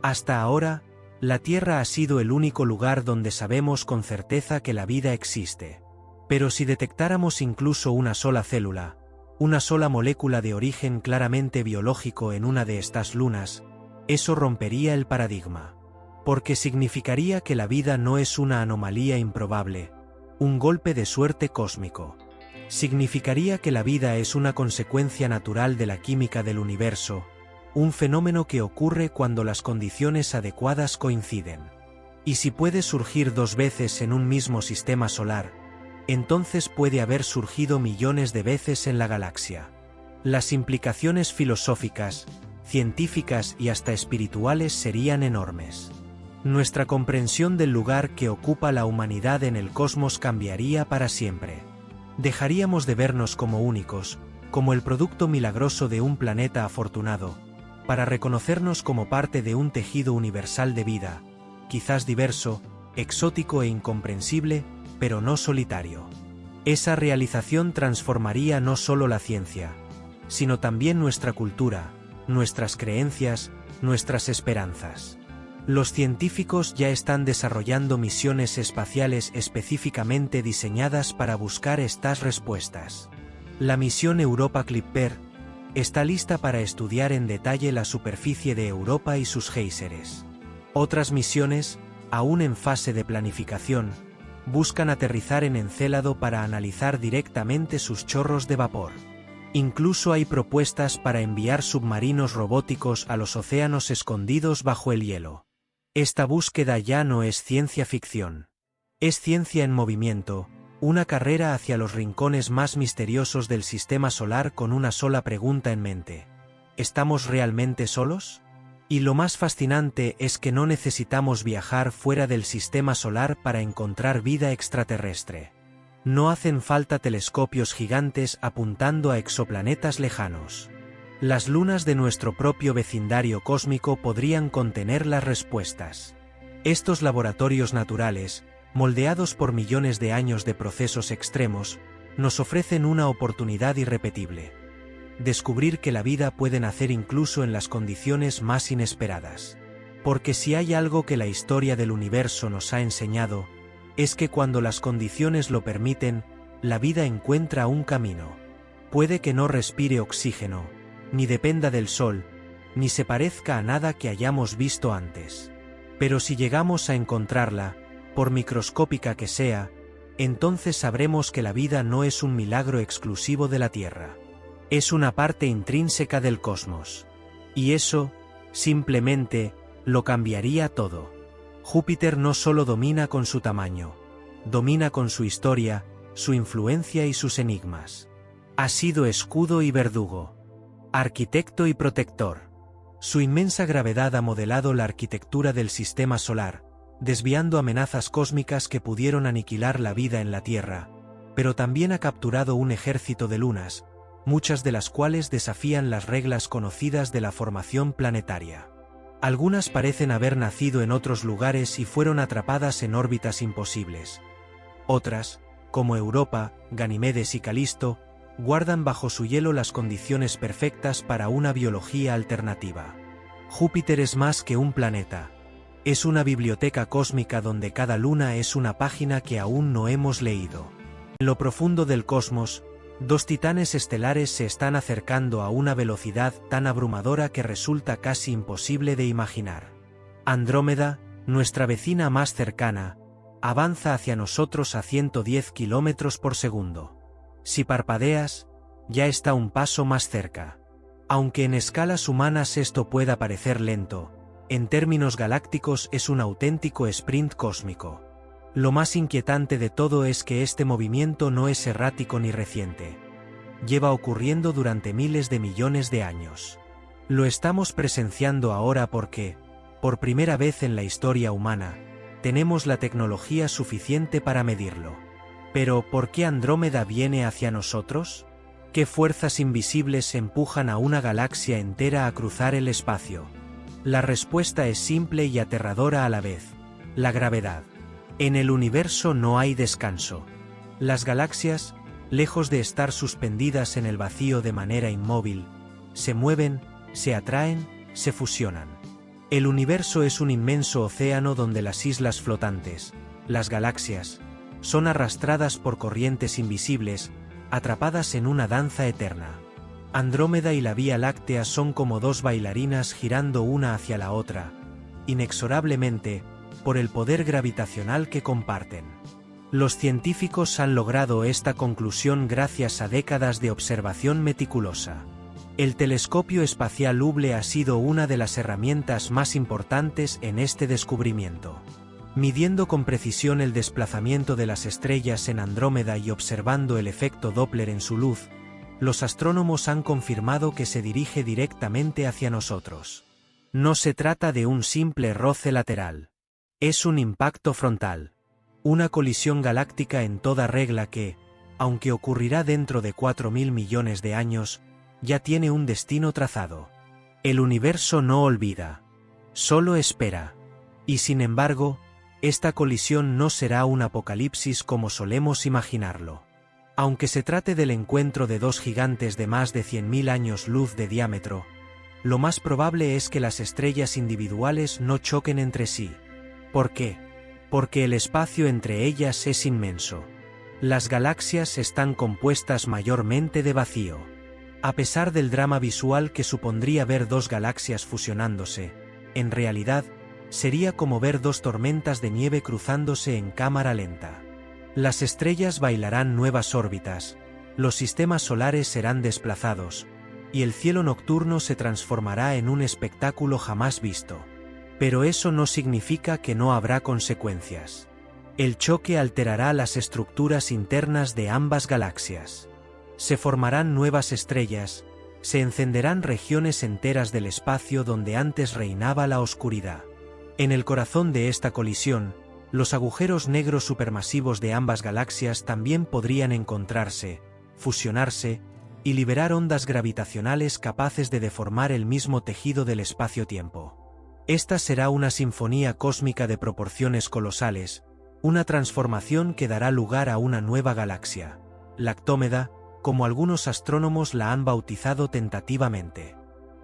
Hasta ahora, la Tierra ha sido el único lugar donde sabemos con certeza que la vida existe. Pero si detectáramos incluso una sola célula, una sola molécula de origen claramente biológico en una de estas lunas, eso rompería el paradigma. Porque significaría que la vida no es una anomalía improbable, un golpe de suerte cósmico. Significaría que la vida es una consecuencia natural de la química del universo, un fenómeno que ocurre cuando las condiciones adecuadas coinciden. Y si puede surgir dos veces en un mismo sistema solar, entonces puede haber surgido millones de veces en la galaxia. Las implicaciones filosóficas, científicas y hasta espirituales serían enormes. Nuestra comprensión del lugar que ocupa la humanidad en el cosmos cambiaría para siempre. Dejaríamos de vernos como únicos, como el producto milagroso de un planeta afortunado, para reconocernos como parte de un tejido universal de vida, quizás diverso, exótico e incomprensible, pero no solitario. Esa realización transformaría no solo la ciencia, sino también nuestra cultura, nuestras creencias, nuestras esperanzas. Los científicos ya están desarrollando misiones espaciales específicamente diseñadas para buscar estas respuestas. La misión Europa Clipper está lista para estudiar en detalle la superficie de Europa y sus géiseres. Otras misiones, aún en fase de planificación, buscan aterrizar en Encélado para analizar directamente sus chorros de vapor. Incluso hay propuestas para enviar submarinos robóticos a los océanos escondidos bajo el hielo. Esta búsqueda ya no es ciencia ficción. Es ciencia en movimiento, Una carrera hacia los rincones más misteriosos del sistema solar con una sola pregunta en mente. ¿Estamos realmente solos? Y lo más fascinante es que no necesitamos viajar fuera del sistema solar para encontrar vida extraterrestre. No hacen falta telescopios gigantes apuntando a exoplanetas lejanos. Las lunas de nuestro propio vecindario cósmico podrían contener las respuestas. Estos laboratorios naturales, moldeados por millones de años de procesos extremos, nos ofrecen una oportunidad irrepetible. Descubrir que la vida puede nacer incluso en las condiciones más inesperadas. Porque si hay algo que la historia del universo nos ha enseñado, es que cuando las condiciones lo permiten, la vida encuentra un camino. Puede que no respire oxígeno, ni dependa del sol, ni se parezca a nada que hayamos visto antes. Pero si llegamos a encontrarla, por microscópica que sea, entonces sabremos que la vida no es un milagro exclusivo de la Tierra. Es una parte intrínseca del cosmos. Y eso, simplemente, lo cambiaría todo. Júpiter no solo domina con su tamaño, domina con su historia, su influencia y sus enigmas. Ha sido escudo y verdugo, arquitecto y protector. Su inmensa gravedad ha modelado la arquitectura del sistema solar, desviando amenazas cósmicas que pudieron aniquilar la vida en la Tierra, pero también ha capturado un ejército de lunas, muchas de las cuales desafían las reglas conocidas de la formación planetaria. Algunas parecen haber nacido en otros lugares y fueron atrapadas en órbitas imposibles. Otras, como Europa, Ganimedes y Calisto, guardan bajo su hielo las condiciones perfectas para una biología alternativa. Júpiter es más que un planeta. Es una biblioteca cósmica donde cada luna es una página que aún no hemos leído. En lo profundo del cosmos, dos titanes estelares se están acercando a una velocidad tan abrumadora que resulta casi imposible de imaginar. Andrómeda, nuestra vecina más cercana, avanza hacia nosotros a 110 kilómetros por segundo. Si parpadeas, ya está un paso más cerca. Aunque en escalas humanas esto pueda parecer lento, en términos galácticos es un auténtico sprint cósmico. Lo más inquietante de todo es que este movimiento no es errático ni reciente. Lleva ocurriendo durante miles de millones de años. Lo estamos presenciando ahora porque, por primera vez en la historia humana, tenemos la tecnología suficiente para medirlo. Pero, ¿por qué Andrómeda viene hacia nosotros? ¿Qué fuerzas invisibles empujan a una galaxia entera a cruzar el espacio? La respuesta es simple y aterradora a la vez: la gravedad. En el universo no hay descanso. Las galaxias, lejos de estar suspendidas en el vacío de manera inmóvil, se mueven, se atraen, se fusionan. El universo es un inmenso océano donde las islas flotantes, las galaxias, son arrastradas por corrientes invisibles, atrapadas en una danza eterna. Andrómeda y la Vía Láctea son como dos bailarinas girando una hacia la otra, inexorablemente, por el poder gravitacional que comparten. Los científicos han logrado esta conclusión gracias a décadas de observación meticulosa. El telescopio espacial Hubble ha sido una de las herramientas más importantes en este descubrimiento. Midiendo con precisión el desplazamiento de las estrellas en Andrómeda y observando el efecto Doppler en su luz, los astrónomos han confirmado que se dirige directamente hacia nosotros. No se trata de un simple roce lateral. Es un impacto frontal. Una colisión galáctica en toda regla que, aunque ocurrirá dentro de 4.000 millones de años, ya tiene un destino trazado. El universo no olvida. Solo espera. Y sin embargo, esta colisión no será un apocalipsis como solemos imaginarlo. Aunque se trate del encuentro de dos gigantes de más de 100.000 años luz de diámetro, lo más probable es que las estrellas individuales no choquen entre sí. ¿Por qué? Porque el espacio entre ellas es inmenso. Las galaxias están compuestas mayormente de vacío. A pesar del drama visual que supondría ver dos galaxias fusionándose, en realidad, sería como ver dos tormentas de nieve cruzándose en cámara lenta. Las estrellas bailarán nuevas órbitas, los sistemas solares serán desplazados, y el cielo nocturno se transformará en un espectáculo jamás visto. Pero eso no significa que no habrá consecuencias. El choque alterará las estructuras internas de ambas galaxias. Se formarán nuevas estrellas, se encenderán regiones enteras del espacio donde antes reinaba la oscuridad. En el corazón de esta colisión, los agujeros negros supermasivos de ambas galaxias también podrían encontrarse, fusionarse, y liberar ondas gravitacionales capaces de deformar el mismo tejido del espacio-tiempo. Esta será una sinfonía cósmica de proporciones colosales, una transformación que dará lugar a una nueva galaxia, la Actómeda, como algunos astrónomos la han bautizado tentativamente.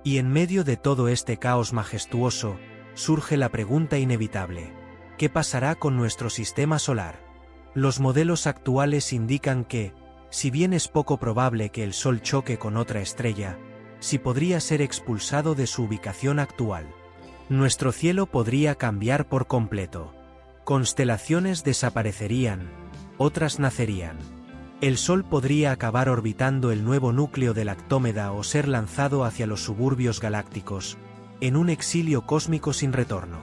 Y en medio de todo este caos majestuoso, surge la pregunta inevitable: ¿qué pasará con nuestro sistema solar? Los modelos actuales indican que, si bien es poco probable que el Sol choque con otra estrella, sí podría ser expulsado de su ubicación actual. Nuestro cielo podría cambiar por completo. Constelaciones desaparecerían, otras nacerían. El Sol podría acabar orbitando el nuevo núcleo de la Actómeda o ser lanzado hacia los suburbios galácticos, en un exilio cósmico sin retorno.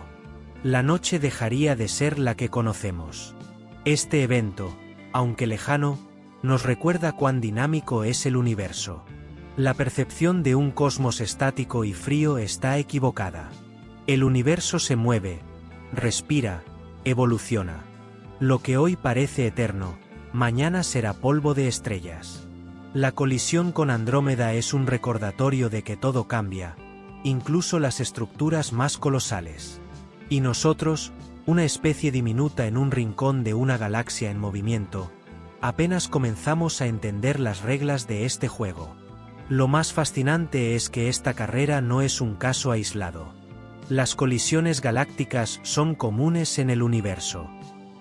La noche dejaría de ser la que conocemos. Este evento, aunque lejano, nos recuerda cuán dinámico es el universo. La percepción de un cosmos estático y frío está equivocada. El universo se mueve, respira, evoluciona. Lo que hoy parece eterno, mañana será polvo de estrellas. La colisión con Andrómeda es un recordatorio de que todo cambia, incluso las estructuras más colosales. Y nosotros, una especie diminuta en un rincón de una galaxia en movimiento, apenas comenzamos a entender las reglas de este juego. Lo más fascinante es que esta carrera no es un caso aislado. Las colisiones galácticas son comunes en el universo.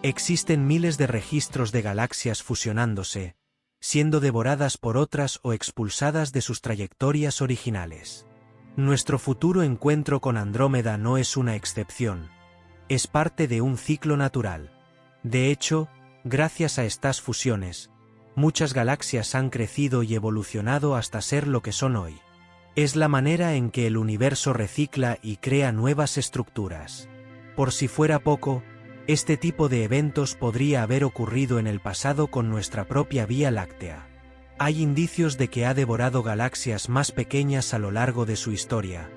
Existen miles de registros de galaxias fusionándose, siendo devoradas por otras o expulsadas de sus trayectorias originales. Nuestro futuro encuentro con Andrómeda no es una excepción. Es parte de un ciclo natural. De hecho, gracias a estas fusiones, muchas galaxias han crecido y evolucionado hasta ser lo que son hoy. Es la manera en que el universo recicla y crea nuevas estructuras. Por si fuera poco, este tipo de eventos podría haber ocurrido en el pasado con nuestra propia Vía Láctea. Hay indicios de que ha devorado galaxias más pequeñas a lo largo de su historia,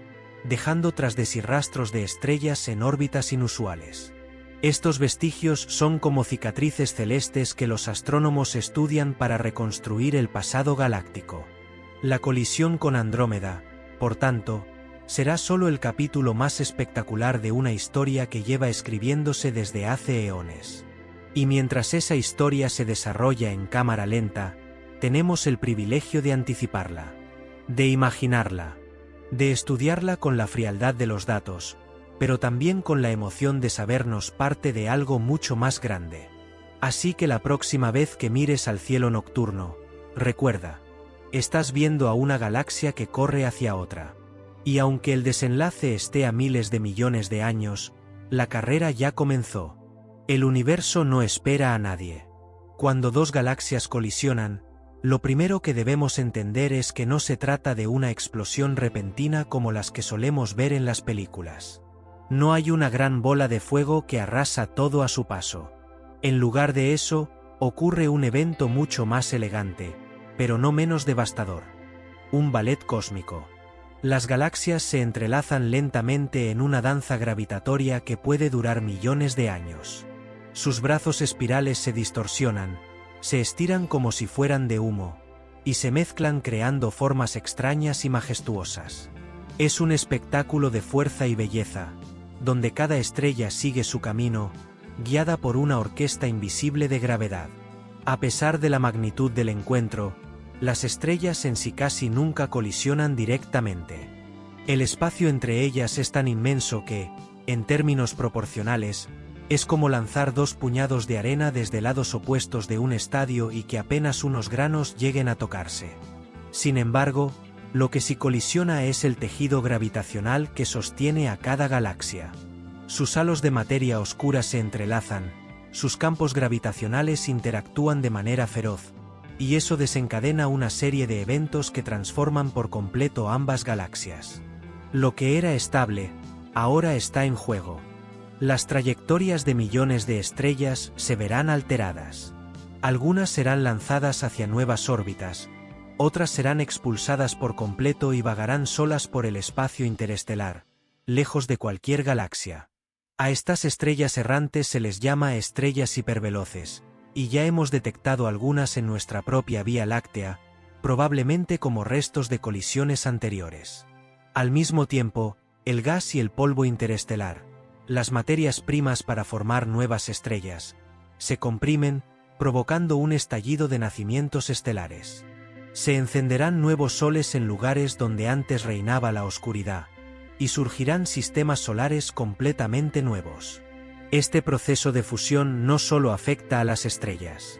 dejando tras de sí rastros de estrellas en órbitas inusuales. Estos vestigios son como cicatrices celestes que los astrónomos estudian para reconstruir el pasado galáctico. La colisión con Andrómeda, por tanto, será solo el capítulo más espectacular de una historia que lleva escribiéndose desde hace eones. Y mientras esa historia se desarrolla en cámara lenta, tenemos el privilegio de anticiparla, de imaginarla, de estudiarla con la frialdad de los datos, pero también con la emoción de sabernos parte de algo mucho más grande. Así que la próxima vez que mires al cielo nocturno, recuerda, estás viendo a una galaxia que corre hacia otra. Y aunque el desenlace esté a miles de millones de años, la carrera ya comenzó. El universo no espera a nadie. Cuando dos galaxias colisionan, lo primero que debemos entender es que no se trata de una explosión repentina como las que solemos ver en las películas. No hay una gran bola de fuego que arrasa todo a su paso. En lugar de eso, ocurre un evento mucho más elegante, pero no menos devastador. Un ballet cósmico. Las galaxias se entrelazan lentamente en una danza gravitatoria que puede durar millones de años. Sus brazos espirales se distorsionan, se estiran como si fueran de humo, y se mezclan creando formas extrañas y majestuosas. Es un espectáculo de fuerza y belleza, donde cada estrella sigue su camino, guiada por una orquesta invisible de gravedad. A pesar de la magnitud del encuentro, las estrellas en sí casi nunca colisionan directamente. El espacio entre ellas es tan inmenso que, en términos proporcionales, es como lanzar dos puñados de arena desde lados opuestos de un estadio y que apenas unos granos lleguen a tocarse. Sin embargo, lo que sí colisiona es el tejido gravitacional que sostiene a cada galaxia. Sus halos de materia oscura se entrelazan, sus campos gravitacionales interactúan de manera feroz, y eso desencadena una serie de eventos que transforman por completo ambas galaxias. Lo que era estable, ahora está en juego. Las trayectorias de millones de estrellas se verán alteradas. Algunas serán lanzadas hacia nuevas órbitas, otras serán expulsadas por completo y vagarán solas por el espacio interestelar, lejos de cualquier galaxia. A estas estrellas errantes se les llama estrellas hiperveloces, y ya hemos detectado algunas en nuestra propia Vía Láctea, probablemente como restos de colisiones anteriores. Al mismo tiempo, el gas y el polvo interestelar, las materias primas para formar nuevas estrellas, se comprimen, provocando un estallido de nacimientos estelares. Se encenderán nuevos soles en lugares donde antes reinaba la oscuridad, y surgirán sistemas solares completamente nuevos. Este proceso de fusión no solo afecta a las estrellas.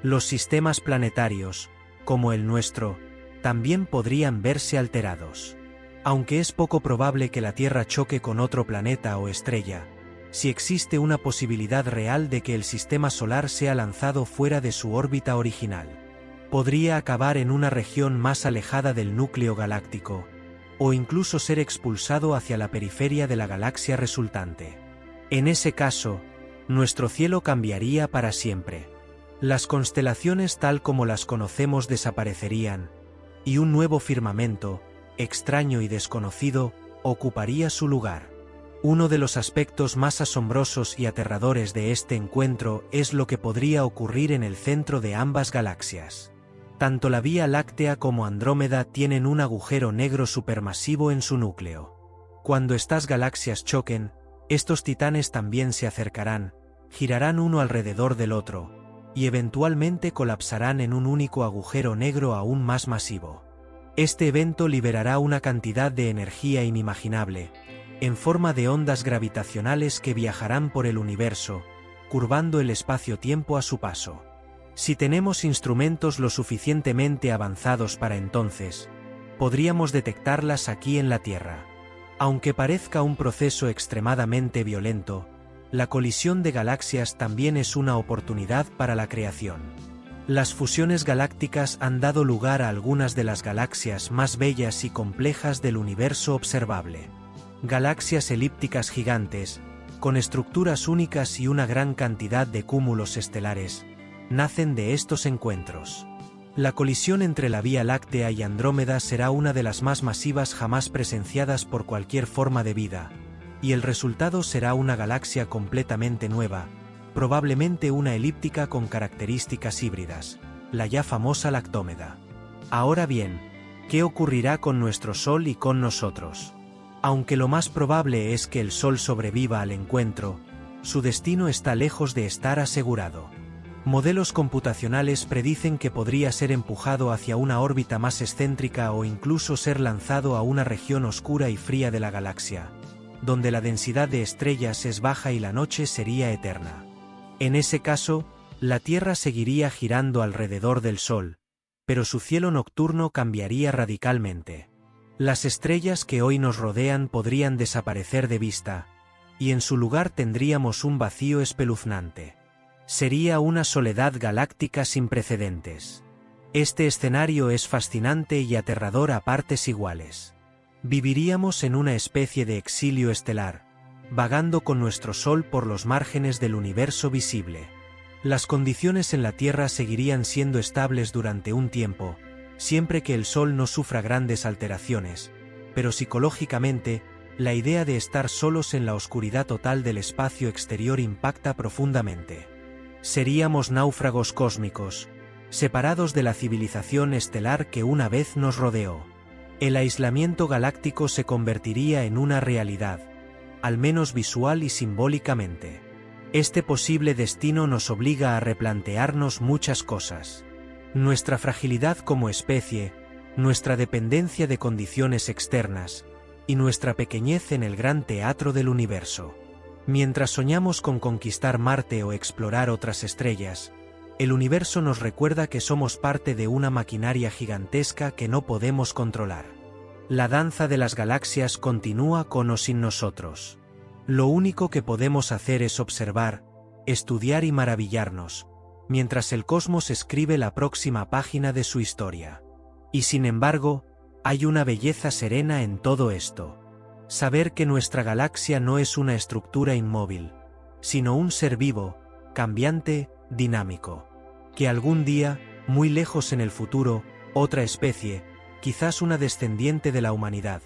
Los sistemas planetarios, como el nuestro, también podrían verse alterados. Aunque es poco probable que la Tierra choque con otro planeta o estrella, sí existe una posibilidad real de que el sistema solar sea lanzado fuera de su órbita original. Podría acabar en una región más alejada del núcleo galáctico, o incluso ser expulsado hacia la periferia de la galaxia resultante. En ese caso, nuestro cielo cambiaría para siempre. Las constelaciones tal como las conocemos desaparecerían, y un nuevo firmamento, extraño y desconocido, ocuparía su lugar. Uno de los aspectos más asombrosos y aterradores de este encuentro es lo que podría ocurrir en el centro de ambas galaxias. Tanto la Vía Láctea como Andrómeda tienen un agujero negro supermasivo en su núcleo. Cuando estas galaxias choquen, estos titanes también se acercarán, girarán uno alrededor del otro, y eventualmente colapsarán en un único agujero negro aún más masivo. Este evento liberará una cantidad de energía inimaginable, en forma de ondas gravitacionales que viajarán por el universo, curvando el espacio-tiempo a su paso. Si tenemos instrumentos lo suficientemente avanzados para entonces, podríamos detectarlas aquí en la Tierra. Aunque parezca un proceso extremadamente violento, la colisión de galaxias también es una oportunidad para la creación. Las fusiones galácticas han dado lugar a algunas de las galaxias más bellas y complejas del universo observable. Galaxias elípticas gigantes, con estructuras únicas y una gran cantidad de cúmulos estelares, nacen de estos encuentros. La colisión entre la Vía Láctea y Andrómeda será una de las más masivas jamás presenciadas por cualquier forma de vida, y el resultado será una galaxia completamente nueva, probablemente una elíptica con características híbridas, la ya famosa Lactómeda. Ahora bien, ¿qué ocurrirá con nuestro Sol y con nosotros? Aunque lo más probable es que el Sol sobreviva al encuentro, su destino está lejos de estar asegurado. Modelos computacionales predicen que podría ser empujado hacia una órbita más excéntrica o incluso ser lanzado a una región oscura y fría de la galaxia, donde la densidad de estrellas es baja y la noche sería eterna. En ese caso, la Tierra seguiría girando alrededor del Sol, pero su cielo nocturno cambiaría radicalmente. Las estrellas que hoy nos rodean podrían desaparecer de vista, y en su lugar tendríamos un vacío espeluznante. Sería una soledad galáctica sin precedentes. Este escenario es fascinante y aterrador a partes iguales. Viviríamos en una especie de exilio estelar, vagando con nuestro Sol por los márgenes del universo visible. Las condiciones en la Tierra seguirían siendo estables durante un tiempo, siempre que el Sol no sufra grandes alteraciones, pero psicológicamente, la idea de estar solos en la oscuridad total del espacio exterior impacta profundamente. Seríamos náufragos cósmicos, separados de la civilización estelar que una vez nos rodeó. El aislamiento galáctico se convertiría en una realidad, al menos visual y simbólicamente. Este posible destino nos obliga a replantearnos muchas cosas. Nuestra fragilidad como especie, nuestra dependencia de condiciones externas, y nuestra pequeñez en el gran teatro del universo. Mientras soñamos con conquistar Marte o explorar otras estrellas, el universo nos recuerda que somos parte de una maquinaria gigantesca que no podemos controlar. La danza de las galaxias continúa con o sin nosotros. Lo único que podemos hacer es observar, estudiar y maravillarnos, mientras el cosmos escribe la próxima página de su historia. Y sin embargo, hay una belleza serena en todo esto. Saber que nuestra galaxia no es una estructura inmóvil, sino un ser vivo, cambiante, dinámico. Que algún día, muy lejos en el futuro, otra especie, quizás una descendiente de la humanidad,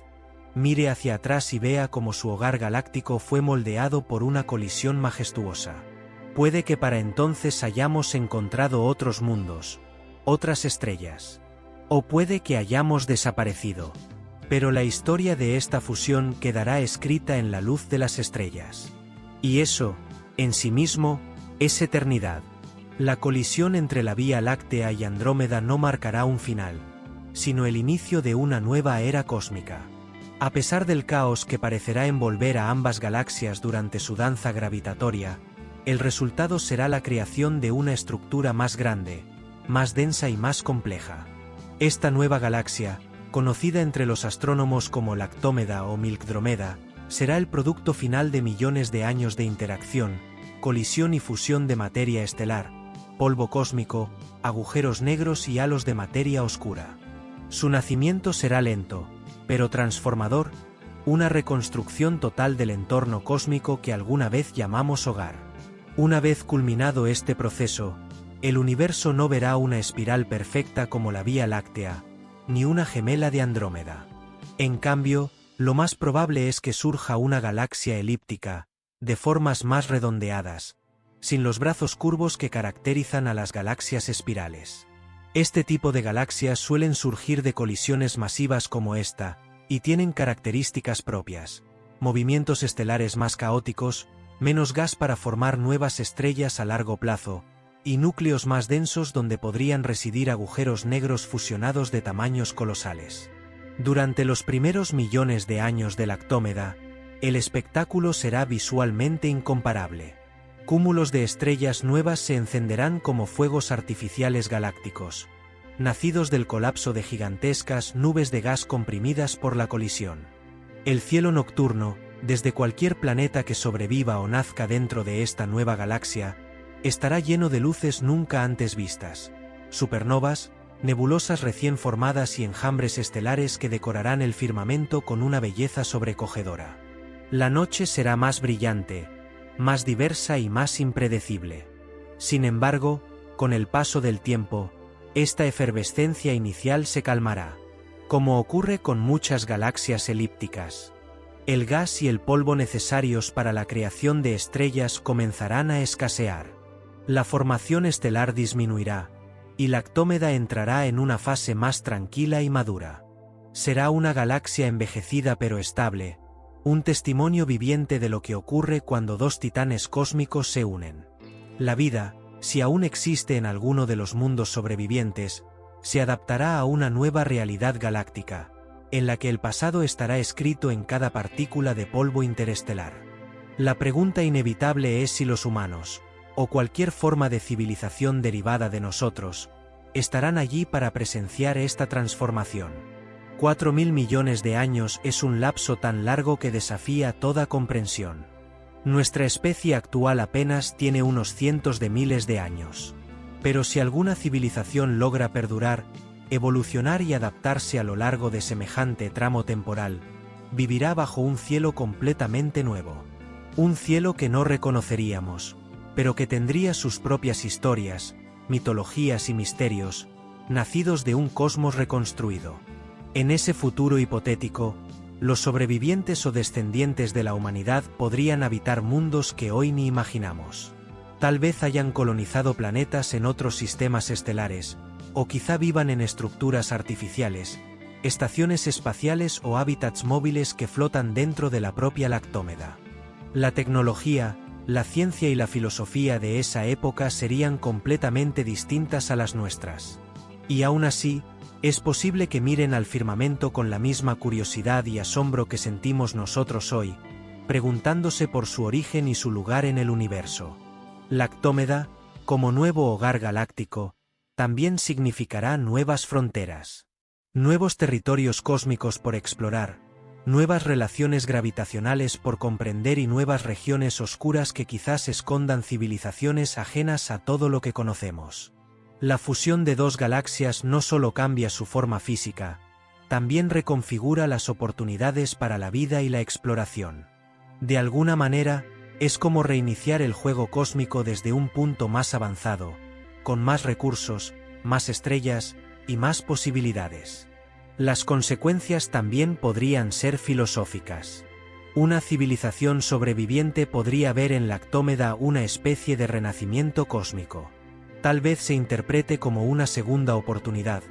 mire hacia atrás y vea cómo su hogar galáctico fue moldeado por una colisión majestuosa. Puede que para entonces hayamos encontrado otros mundos, otras estrellas. O puede que hayamos desaparecido. Pero la historia de esta fusión quedará escrita en la luz de las estrellas. Y eso, en sí mismo, es eternidad. La colisión entre la Vía Láctea y Andrómeda no marcará un final, sino el inicio de una nueva era cósmica. A pesar del caos que parecerá envolver a ambas galaxias durante su danza gravitatoria, el resultado será la creación de una estructura más grande, más densa y más compleja. Esta nueva galaxia, conocida entre los astrónomos como Lactómeda o Milkdromeda, será el producto final de millones de años de interacción, colisión y fusión de materia estelar, polvo cósmico, agujeros negros y halos de materia oscura. Su nacimiento será lento, pero transformador, una reconstrucción total del entorno cósmico que alguna vez llamamos hogar. Una vez culminado este proceso, el universo no verá una espiral perfecta como la Vía Láctea, ni una gemela de Andrómeda. En cambio, lo más probable es que surja una galaxia elíptica, de formas más redondeadas, sin los brazos curvos que caracterizan a las galaxias espirales. Este tipo de galaxias suelen surgir de colisiones masivas como esta, y tienen características propias: movimientos estelares más caóticos, menos gas para formar nuevas estrellas a largo plazo, y núcleos más densos donde podrían residir agujeros negros fusionados de tamaños colosales. Durante los primeros millones de años de Lactómeda, el espectáculo será visualmente incomparable. Cúmulos de estrellas nuevas se encenderán como fuegos artificiales galácticos, nacidos del colapso de gigantescas nubes de gas comprimidas por la colisión. El cielo nocturno, desde cualquier planeta que sobreviva o nazca dentro de esta nueva galaxia, estará lleno de luces nunca antes vistas: supernovas, nebulosas recién formadas y enjambres estelares que decorarán el firmamento con una belleza sobrecogedora. La noche será más brillante, más diversa y más impredecible. Sin embargo, con el paso del tiempo, esta efervescencia inicial se calmará. Como ocurre con muchas galaxias elípticas, el gas y el polvo necesarios para la creación de estrellas comenzarán a escasear. La formación estelar disminuirá, y Lactómeda entrará en una fase más tranquila y madura. Será una galaxia envejecida pero estable, un testimonio viviente de lo que ocurre cuando dos titanes cósmicos se unen. La vida, si aún existe en alguno de los mundos sobrevivientes, se adaptará a una nueva realidad galáctica, en la que el pasado estará escrito en cada partícula de polvo interestelar. La pregunta inevitable es si los humanos, o cualquier forma de civilización derivada de nosotros, estarán allí para presenciar esta transformación. 4.000 millones de años es un lapso tan largo que desafía toda comprensión. Nuestra especie actual apenas tiene unos cientos de miles de años. Pero si alguna civilización logra perdurar, evolucionar y adaptarse a lo largo de semejante tramo temporal, vivirá bajo un cielo completamente nuevo. Un cielo que no reconoceríamos, pero que tendría sus propias historias, mitologías y misterios, nacidos de un cosmos reconstruido. En ese futuro hipotético, los sobrevivientes o descendientes de la humanidad podrían habitar mundos que hoy ni imaginamos. Tal vez hayan colonizado planetas en otros sistemas estelares, o quizá vivan en estructuras artificiales, estaciones espaciales o hábitats móviles que flotan dentro de la propia Lactómeda. La tecnología, la ciencia y la filosofía de esa época serían completamente distintas a las nuestras. Y aún así, es posible que miren al firmamento con la misma curiosidad y asombro que sentimos nosotros hoy, preguntándose por su origen y su lugar en el universo. Lactómeda, como nuevo hogar galáctico, también significará nuevas fronteras, nuevos territorios cósmicos por explorar, nuevas relaciones gravitacionales por comprender y nuevas regiones oscuras que quizás escondan civilizaciones ajenas a todo lo que conocemos. La fusión de dos galaxias no solo cambia su forma física, también reconfigura las oportunidades para la vida y la exploración. De alguna manera, es como reiniciar el juego cósmico desde un punto más avanzado, con más recursos, más estrellas y más posibilidades. Las consecuencias también podrían ser filosóficas. Una civilización sobreviviente podría ver en la Actómeda una especie de renacimiento cósmico. Tal vez se interprete como una segunda oportunidad,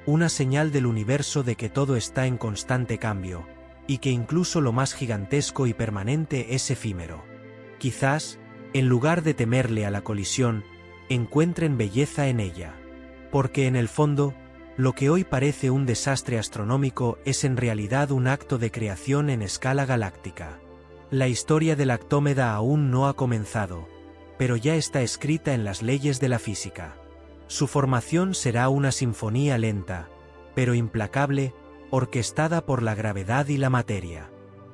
una señal del universo de que todo está en constante cambio, y que incluso lo más gigantesco y permanente es efímero. Quizás, en lugar de temerle a la colisión, encuentren belleza en ella. Porque en el fondo, lo que hoy parece un desastre astronómico es en realidad un acto de creación en escala galáctica. La historia de la Actómeda aún no ha comenzado, pero ya está escrita en las leyes de la física. Su formación será una sinfonía lenta, pero implacable, orquestada por la gravedad y la materia.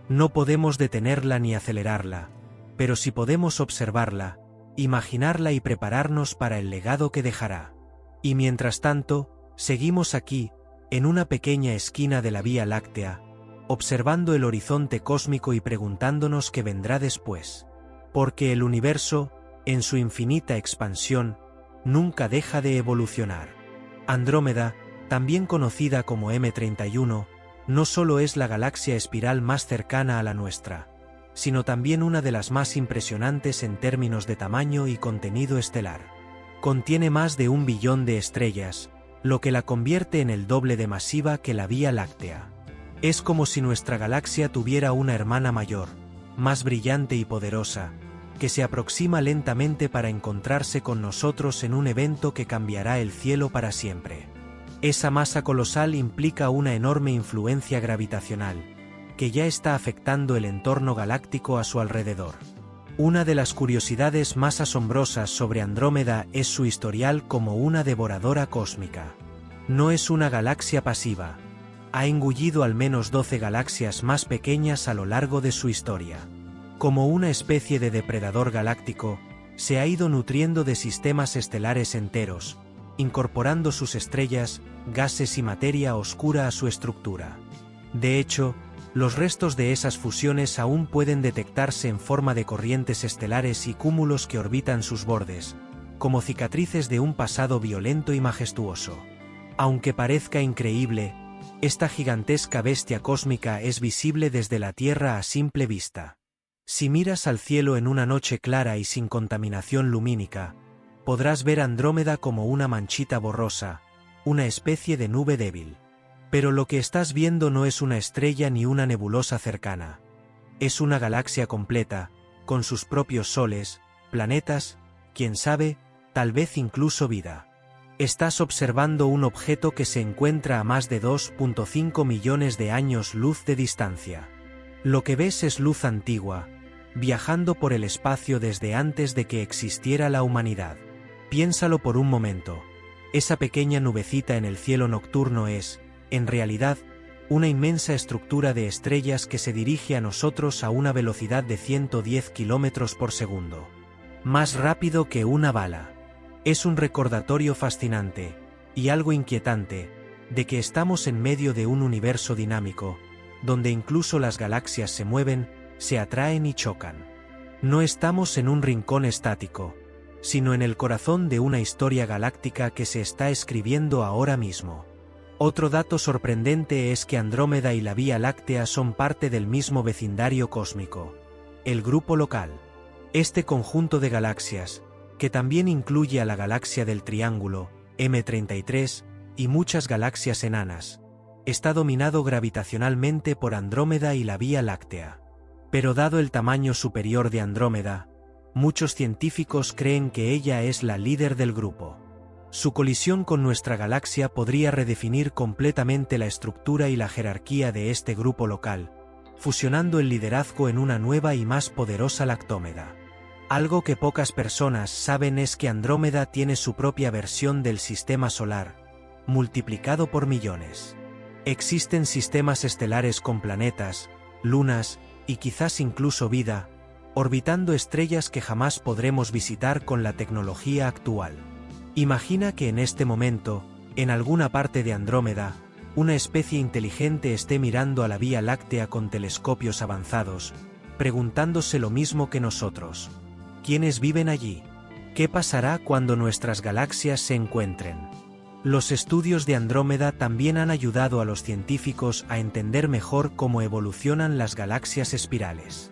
No podemos detenerla ni acelerarla, pero sí podemos observarla, imaginarla y prepararnos para el legado que dejará. Y mientras tanto, seguimos aquí, en una pequeña esquina de la Vía Láctea, observando el horizonte cósmico y preguntándonos qué vendrá después. Porque el universo, en su infinita expansión, nunca deja de evolucionar. Andrómeda, también conocida como M31, no solo es la galaxia espiral más cercana a la nuestra, sino también una de las más impresionantes en términos de tamaño y contenido estelar. Contiene más de 1 billón de estrellas, lo que la convierte en el doble de masiva que la Vía Láctea. Es como si nuestra galaxia tuviera una hermana mayor, más brillante y poderosa, que se aproxima lentamente para encontrarse con nosotros en un evento que cambiará el cielo para siempre. Esa masa colosal implica una enorme influencia gravitacional, que ya está afectando el entorno galáctico a su alrededor. Una de las curiosidades más asombrosas sobre Andrómeda es su historial como una devoradora cósmica. No es una galaxia pasiva. Ha engullido al menos 12 galaxias más pequeñas a lo largo de su historia. Como una especie de depredador galáctico, se ha ido nutriendo de sistemas estelares enteros, incorporando sus estrellas, gases y materia oscura a su estructura. De hecho, los restos de esas fusiones aún pueden detectarse en forma de corrientes estelares y cúmulos que orbitan sus bordes, como cicatrices de un pasado violento y majestuoso. Aunque parezca increíble, esta gigantesca bestia cósmica es visible desde la Tierra a simple vista. Si miras al cielo en una noche clara y sin contaminación lumínica, podrás ver Andrómeda como una manchita borrosa, una especie de nube débil. Pero lo que estás viendo no es una estrella ni una nebulosa cercana. Es una galaxia completa, con sus propios soles, planetas, quién sabe, tal vez incluso vida. Estás observando un objeto que se encuentra a más de 2.5 millones de años luz de distancia. Lo que ves es luz antigua, viajando por el espacio desde antes de que existiera la humanidad. Piénsalo por un momento. Esa pequeña nubecita en el cielo nocturno es, en realidad, una inmensa estructura de estrellas que se dirige a nosotros a una velocidad de 110 km por segundo. Más rápido que una bala. Es un recordatorio fascinante, y algo inquietante, de que estamos en medio de un universo dinámico, donde incluso las galaxias se mueven, se atraen y chocan. No estamos en un rincón estático, sino en el corazón de una historia galáctica que se está escribiendo ahora mismo. Otro dato sorprendente es que Andrómeda y la Vía Láctea son parte del mismo vecindario cósmico, el Grupo Local. Este conjunto de galaxias, que también incluye a la galaxia del Triángulo, M33, y muchas galaxias enanas, está dominado gravitacionalmente por Andrómeda y la Vía Láctea. Pero dado el tamaño superior de Andrómeda, muchos científicos creen que ella es la líder del grupo. Su colisión con nuestra galaxia podría redefinir completamente la estructura y la jerarquía de este grupo local, fusionando el liderazgo en una nueva y más poderosa Lactómeda. Algo que pocas personas saben es que Andrómeda tiene su propia versión del sistema solar, multiplicado por millones. Existen sistemas estelares con planetas, lunas, y quizás incluso vida, orbitando estrellas que jamás podremos visitar con la tecnología actual. Imagina que en este momento, en alguna parte de Andrómeda, una especie inteligente esté mirando a la Vía Láctea con telescopios avanzados, preguntándose lo mismo que nosotros. ¿Quiénes viven allí? ¿Qué pasará cuando nuestras galaxias se encuentren? Los estudios de Andrómeda también han ayudado a los científicos a entender mejor cómo evolucionan las galaxias espirales.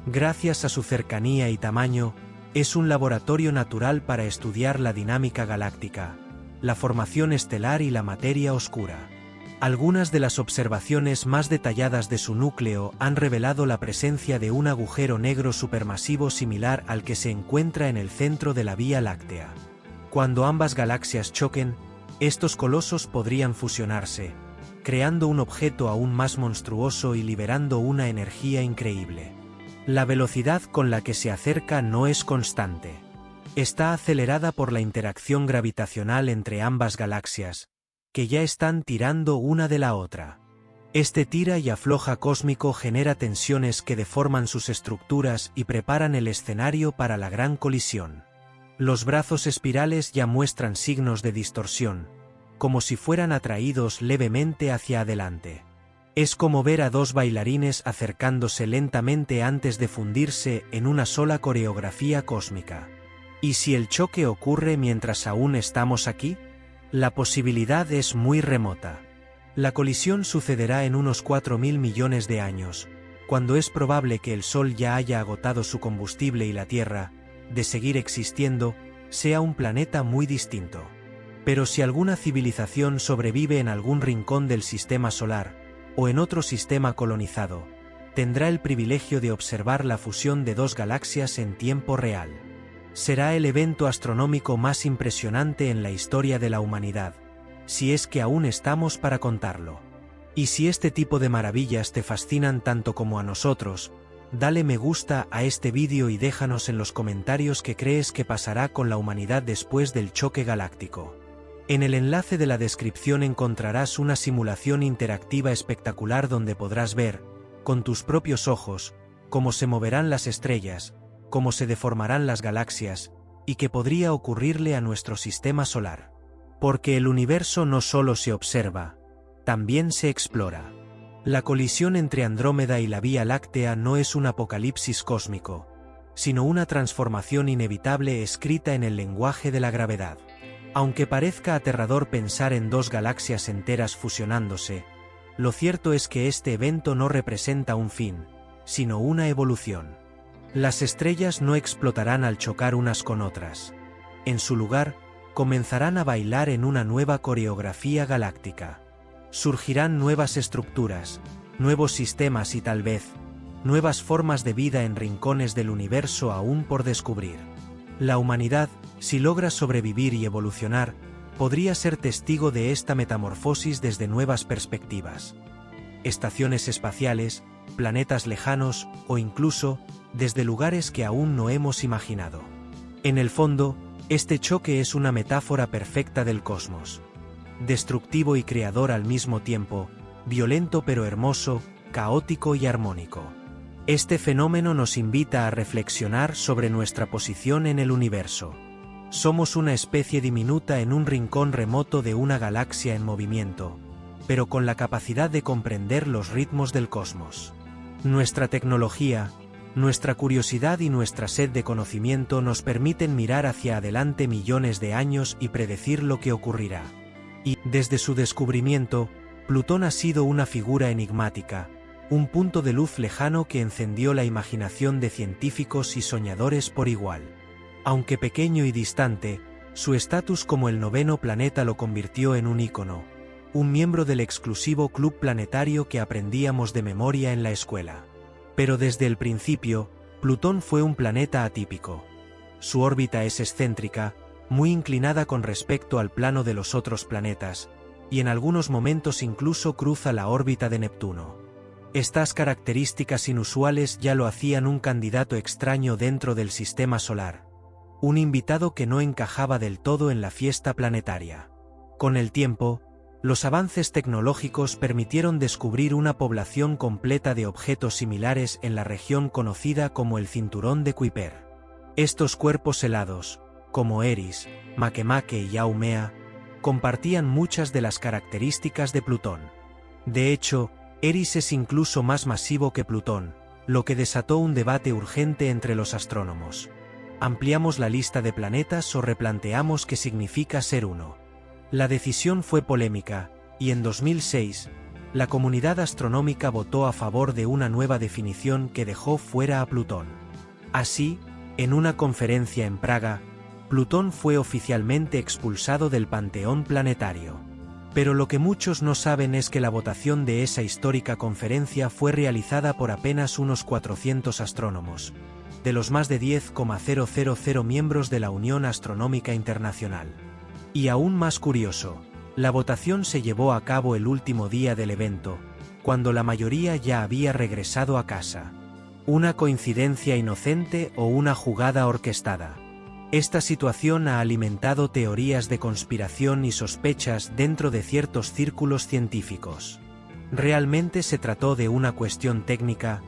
Gracias a su cercanía y tamaño, es un laboratorio natural para estudiar la dinámica galáctica, la formación estelar y la materia oscura. Algunas de las observaciones más detalladas de su núcleo han revelado la presencia de un agujero negro supermasivo similar al que se encuentra en el centro de la Vía Láctea. Cuando ambas galaxias choquen, estos colosos podrían fusionarse, creando un objeto aún más monstruoso y liberando una energía increíble. La velocidad con la que se acerca no es constante. Está acelerada por la interacción gravitacional entre ambas galaxias, que ya están tirando una de la otra. Este tira y afloja cósmico genera tensiones que deforman sus estructuras y preparan el escenario para la gran colisión. Los brazos espirales ya muestran signos de distorsión, como si fueran atraídos levemente hacia adelante. Es como ver a dos bailarines acercándose lentamente antes de fundirse en una sola coreografía cósmica. ¿Y si el choque ocurre mientras aún estamos aquí? La posibilidad es muy remota. La colisión sucederá en unos 4.000 millones de años, cuando es probable que el Sol ya haya agotado su combustible y la Tierra, de seguir existiendo, sea un planeta muy distinto. Pero si alguna civilización sobrevive en algún rincón del sistema solar, o en otro sistema colonizado, tendrá el privilegio de observar la fusión de dos galaxias en tiempo real. Será el evento astronómico más impresionante en la historia de la humanidad, si es que aún estamos para contarlo. Y si este tipo de maravillas te fascinan tanto como a nosotros, dale me gusta a este vídeo y déjanos en los comentarios qué crees que pasará con la humanidad después del choque galáctico. En el enlace de la descripción encontrarás una simulación interactiva espectacular donde podrás ver, con tus propios ojos, cómo se moverán las estrellas, cómo se deformarán las galaxias, y qué podría ocurrirle a nuestro sistema solar. Porque el universo no solo se observa, también se explora. La colisión entre Andrómeda y la Vía Láctea no es un apocalipsis cósmico, sino una transformación inevitable escrita en el lenguaje de la gravedad. Aunque parezca aterrador pensar en dos galaxias enteras fusionándose, lo cierto es que este evento no representa un fin, sino una evolución. Las estrellas no explotarán al chocar unas con otras. En su lugar, comenzarán a bailar en una nueva coreografía galáctica. Surgirán nuevas estructuras, nuevos sistemas y tal vez, nuevas formas de vida en rincones del universo aún por descubrir. La humanidad, si logra sobrevivir y evolucionar, podría ser testigo de esta metamorfosis desde nuevas perspectivas. Estaciones espaciales, planetas lejanos o incluso, desde lugares que aún no hemos imaginado. En el fondo, este choque es una metáfora perfecta del cosmos. Destructivo y creador al mismo tiempo, violento pero hermoso, caótico y armónico. Este fenómeno nos invita a reflexionar sobre nuestra posición en el universo. Somos una especie diminuta en un rincón remoto de una galaxia en movimiento, pero con la capacidad de comprender los ritmos del cosmos. Nuestra tecnología, nuestra curiosidad y nuestra sed de conocimiento nos permiten mirar hacia adelante millones de años y predecir lo que ocurrirá. Y, desde su descubrimiento, Plutón ha sido una figura enigmática, un punto de luz lejano que encendió la imaginación de científicos y soñadores por igual. Aunque pequeño y distante, su estatus como el noveno planeta lo convirtió en un ícono, un miembro del exclusivo club planetario que aprendíamos de memoria en la escuela. Pero desde el principio, Plutón fue un planeta atípico. Su órbita es excéntrica, muy inclinada con respecto al plano de los otros planetas, y en algunos momentos incluso cruza la órbita de Neptuno. Estas características inusuales ya lo hacían un candidato extraño dentro del sistema solar, un invitado que no encajaba del todo en la fiesta planetaria. Con el tiempo, los avances tecnológicos permitieron descubrir una población completa de objetos similares en la región conocida como el Cinturón de Kuiper. Estos cuerpos helados, como Eris, Makemake y Haumea, compartían muchas de las características de Plutón. De hecho, Eris es incluso más masivo que Plutón, lo que desató un debate urgente entre los astrónomos. ¿Ampliamos la lista de planetas o replanteamos qué significa ser uno? La decisión fue polémica, y en 2006, la comunidad astronómica votó a favor de una nueva definición que dejó fuera a Plutón. Así, en una conferencia en Praga, Plutón fue oficialmente expulsado del panteón planetario. Pero lo que muchos no saben es que la votación de esa histórica conferencia fue realizada por apenas unos 400 astrónomos, de los más de 10,000 miembros de la Unión Astronómica Internacional. Y aún más curioso, la votación se llevó a cabo el último día del evento, cuando la mayoría ya había regresado a casa. ¿Una coincidencia inocente o una jugada orquestada? Esta situación ha alimentado teorías de conspiración y sospechas dentro de ciertos círculos científicos. ¿Realmente se trató de una cuestión técnica,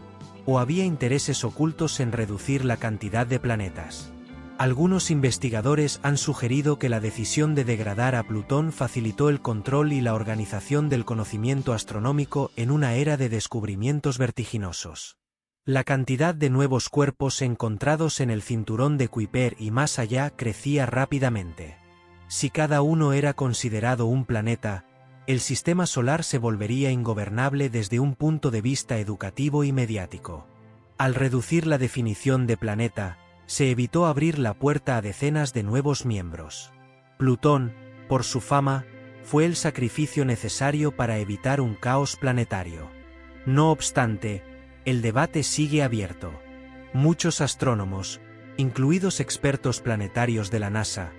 o había intereses ocultos en reducir la cantidad de planetas? Algunos investigadores han sugerido que la decisión de degradar a Plutón facilitó el control y la organización del conocimiento astronómico en una era de descubrimientos vertiginosos. La cantidad de nuevos cuerpos encontrados en el cinturón de Kuiper y más allá crecía rápidamente. Si cada uno era considerado un planeta, el sistema solar se volvería ingobernable desde un punto de vista educativo y mediático. Al reducir la definición de planeta, se evitó abrir la puerta a decenas de nuevos miembros. Plutón, por su fama, fue el sacrificio necesario para evitar un caos planetario. No obstante, el debate sigue abierto. Muchos astrónomos, incluidos expertos planetarios de la NASA,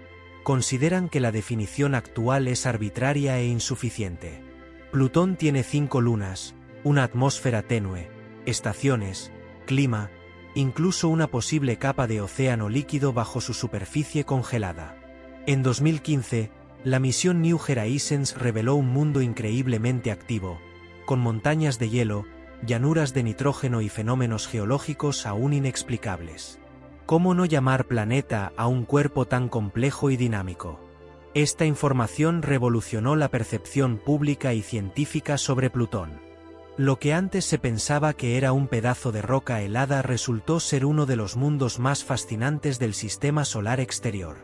consideran que la definición actual es arbitraria e insuficiente. Plutón tiene 5 lunas, una atmósfera tenue, estaciones, clima, incluso una posible capa de océano líquido bajo su superficie congelada. En 2015, la misión New Horizons reveló un mundo increíblemente activo, con montañas de hielo, llanuras de nitrógeno y fenómenos geológicos aún inexplicables. ¿Cómo no llamar planeta a un cuerpo tan complejo y dinámico? Esta información revolucionó la percepción pública y científica sobre Plutón. Lo que antes se pensaba que era un pedazo de roca helada resultó ser uno de los mundos más fascinantes del sistema solar exterior.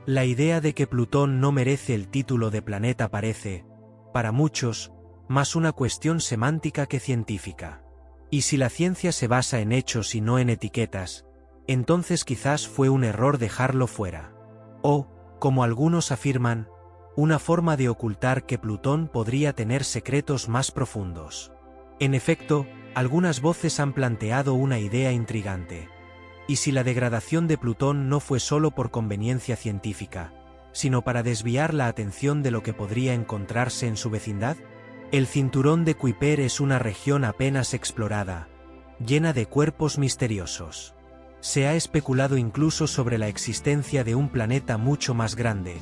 La idea de que Plutón no merece el título de planeta parece, para muchos, más una cuestión semántica que científica. Y si la ciencia se basa en hechos y no en etiquetas, entonces quizás fue un error dejarlo fuera. O, como algunos afirman, una forma de ocultar que Plutón podría tener secretos más profundos. En efecto, algunas voces han planteado una idea intrigante. ¿Y si la degradación de Plutón no fue solo por conveniencia científica, sino para desviar la atención de lo que podría encontrarse en su vecindad? El cinturón de Kuiper es una región apenas explorada, llena de cuerpos misteriosos. Se ha especulado incluso sobre la existencia de un planeta mucho más grande,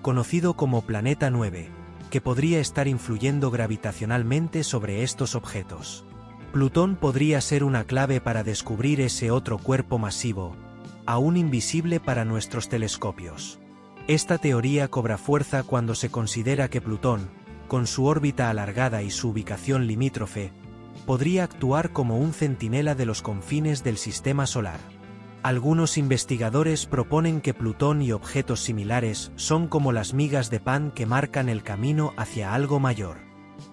conocido como Planeta 9, que podría estar influyendo gravitacionalmente sobre estos objetos. Plutón podría ser una clave para descubrir ese otro cuerpo masivo, aún invisible para nuestros telescopios. Esta teoría cobra fuerza cuando se considera que Plutón, con su órbita alargada y su ubicación limítrofe, podría actuar como un centinela de los confines del sistema solar. Algunos investigadores proponen que Plutón y objetos similares son como las migas de pan que marcan el camino hacia algo mayor.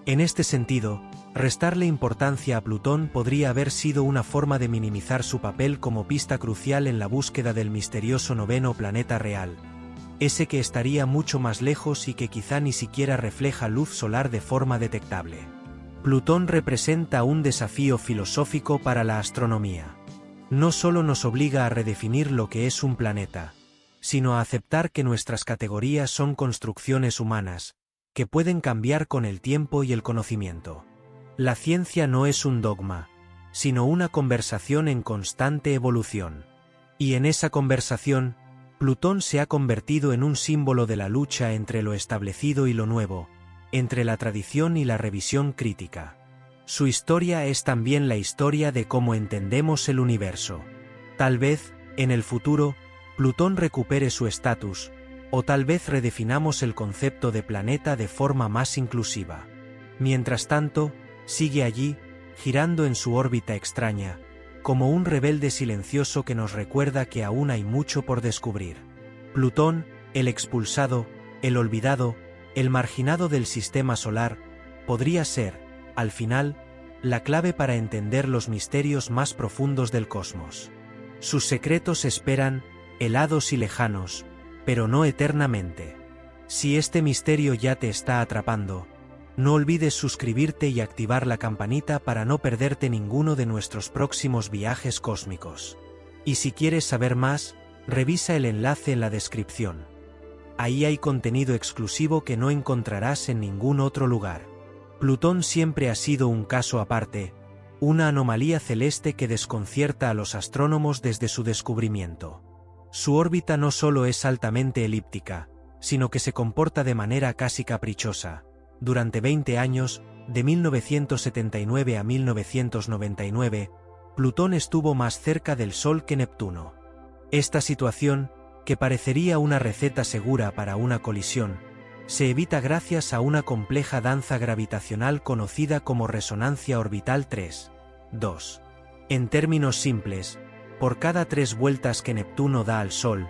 En este sentido, restarle importancia a Plutón podría haber sido una forma de minimizar su papel como pista crucial en la búsqueda del misterioso noveno planeta real, ese que estaría mucho más lejos y que quizá ni siquiera refleja luz solar de forma detectable. Plutón representa un desafío filosófico para la astronomía. No solo nos obliga a redefinir lo que es un planeta, sino a aceptar que nuestras categorías son construcciones humanas, que pueden cambiar con el tiempo y el conocimiento. La ciencia no es un dogma, sino una conversación en constante evolución. Y en esa conversación, Plutón se ha convertido en un símbolo de la lucha entre lo establecido y lo nuevo, entre la tradición y la revisión crítica. Su historia es también la historia de cómo entendemos el universo. Tal vez, en el futuro, Plutón recupere su estatus, O tal vez redefinamos el concepto de planeta de forma más inclusiva. Mientras tanto, sigue allí, girando en su órbita extraña, como un rebelde silencioso que nos recuerda que aún hay mucho por descubrir. Plutón, el expulsado, el olvidado, el marginado del sistema solar, podría ser, al final, la clave para entender los misterios más profundos del cosmos. Sus secretos esperan, helados y lejanos, pero no eternamente. Si este misterio ya te está atrapando, no olvides suscribirte y activar la campanita para no perderte ninguno de nuestros próximos viajes cósmicos. Y si quieres saber más, revisa el enlace en la descripción. Ahí hay contenido exclusivo que no encontrarás en ningún otro lugar. Plutón siempre ha sido un caso aparte, una anomalía celeste que desconcierta a los astrónomos desde su descubrimiento. Su órbita no solo es altamente elíptica, sino que se comporta de manera casi caprichosa. Durante 20 años, de 1979 a 1999, Plutón estuvo más cerca del Sol que Neptuno. Esta situación, que parecería una receta segura para una colisión, se evita gracias a una compleja danza gravitacional conocida como resonancia orbital 3-2. En términos simples, por cada 3 vueltas que Neptuno da al Sol,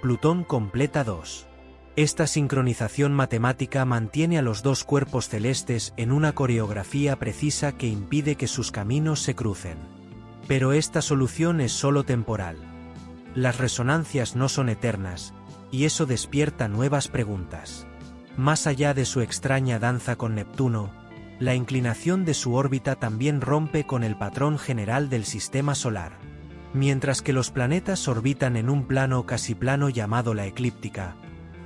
Plutón completa 2. Esta sincronización matemática mantiene a los dos cuerpos celestes en una coreografía precisa que impide que sus caminos se crucen. Pero esta solución es solo temporal. Las resonancias no son eternas, y eso despierta nuevas preguntas. Más allá de su extraña danza con Neptuno, la inclinación de su órbita también rompe con el patrón general del sistema solar. Mientras que los planetas orbitan en un plano casi plano llamado la eclíptica,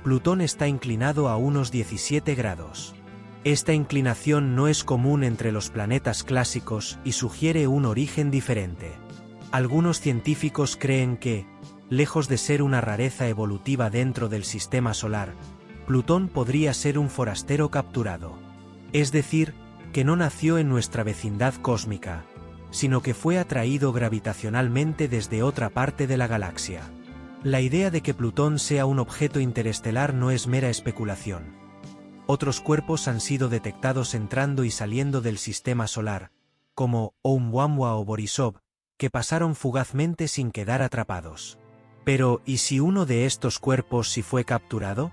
Plutón está inclinado a unos 17 grados. Esta inclinación no es común entre los planetas clásicos y sugiere un origen diferente. Algunos científicos creen que, lejos de ser una rareza evolutiva dentro del sistema solar, Plutón podría ser un forastero capturado. Es decir, que no nació en nuestra vecindad cósmica, sino que fue atraído gravitacionalmente desde otra parte de la galaxia. La idea de que Plutón sea un objeto interestelar no es mera especulación. Otros cuerpos han sido detectados entrando y saliendo del sistema solar, como Oumuamua o Borisov, que pasaron fugazmente sin quedar atrapados. Pero, ¿y si uno de estos cuerpos sí fue capturado?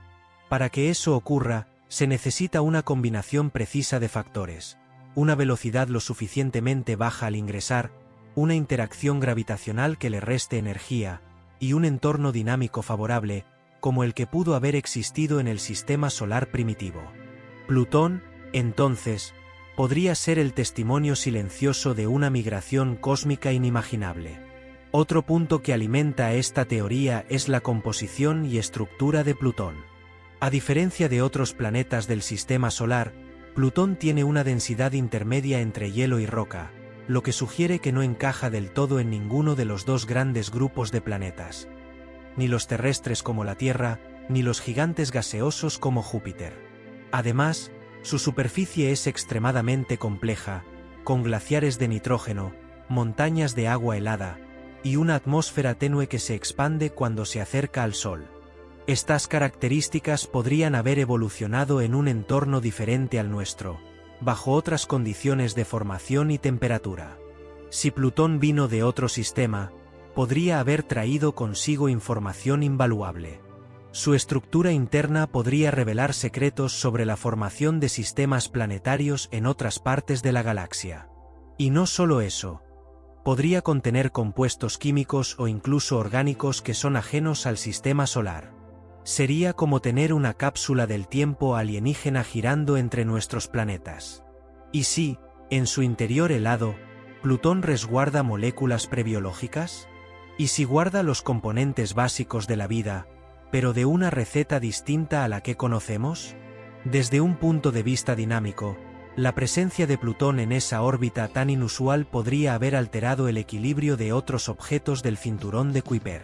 Para que eso ocurra, se necesita una combinación precisa de factores: una velocidad lo suficientemente baja al ingresar, una interacción gravitacional que le reste energía, y un entorno dinámico favorable, como el que pudo haber existido en el sistema solar primitivo. Plutón, entonces, podría ser el testimonio silencioso de una migración cósmica inimaginable. Otro punto que alimenta esta teoría es la composición y estructura de Plutón. A diferencia de otros planetas del sistema solar, Plutón tiene una densidad intermedia entre hielo y roca, lo que sugiere que no encaja del todo en ninguno de los dos grandes grupos de planetas. Ni los terrestres como la Tierra, ni los gigantes gaseosos como Júpiter. Además, su superficie es extremadamente compleja, con glaciares de nitrógeno, montañas de agua helada, y una atmósfera tenue que se expande cuando se acerca al Sol. Estas características podrían haber evolucionado en un entorno diferente al nuestro, bajo otras condiciones de formación y temperatura. Si Plutón vino de otro sistema, podría haber traído consigo información invaluable. Su estructura interna podría revelar secretos sobre la formación de sistemas planetarios en otras partes de la galaxia. Y no solo eso. Podría contener compuestos químicos o incluso orgánicos que son ajenos al sistema solar. Sería como tener una cápsula del tiempo alienígena girando entre nuestros planetas. ¿Y si, en su interior helado, Plutón resguarda moléculas prebiológicas? ¿Y si guarda los componentes básicos de la vida, pero de una receta distinta a la que conocemos? Desde un punto de vista dinámico, la presencia de Plutón en esa órbita tan inusual podría haber alterado el equilibrio de otros objetos del cinturón de Kuiper.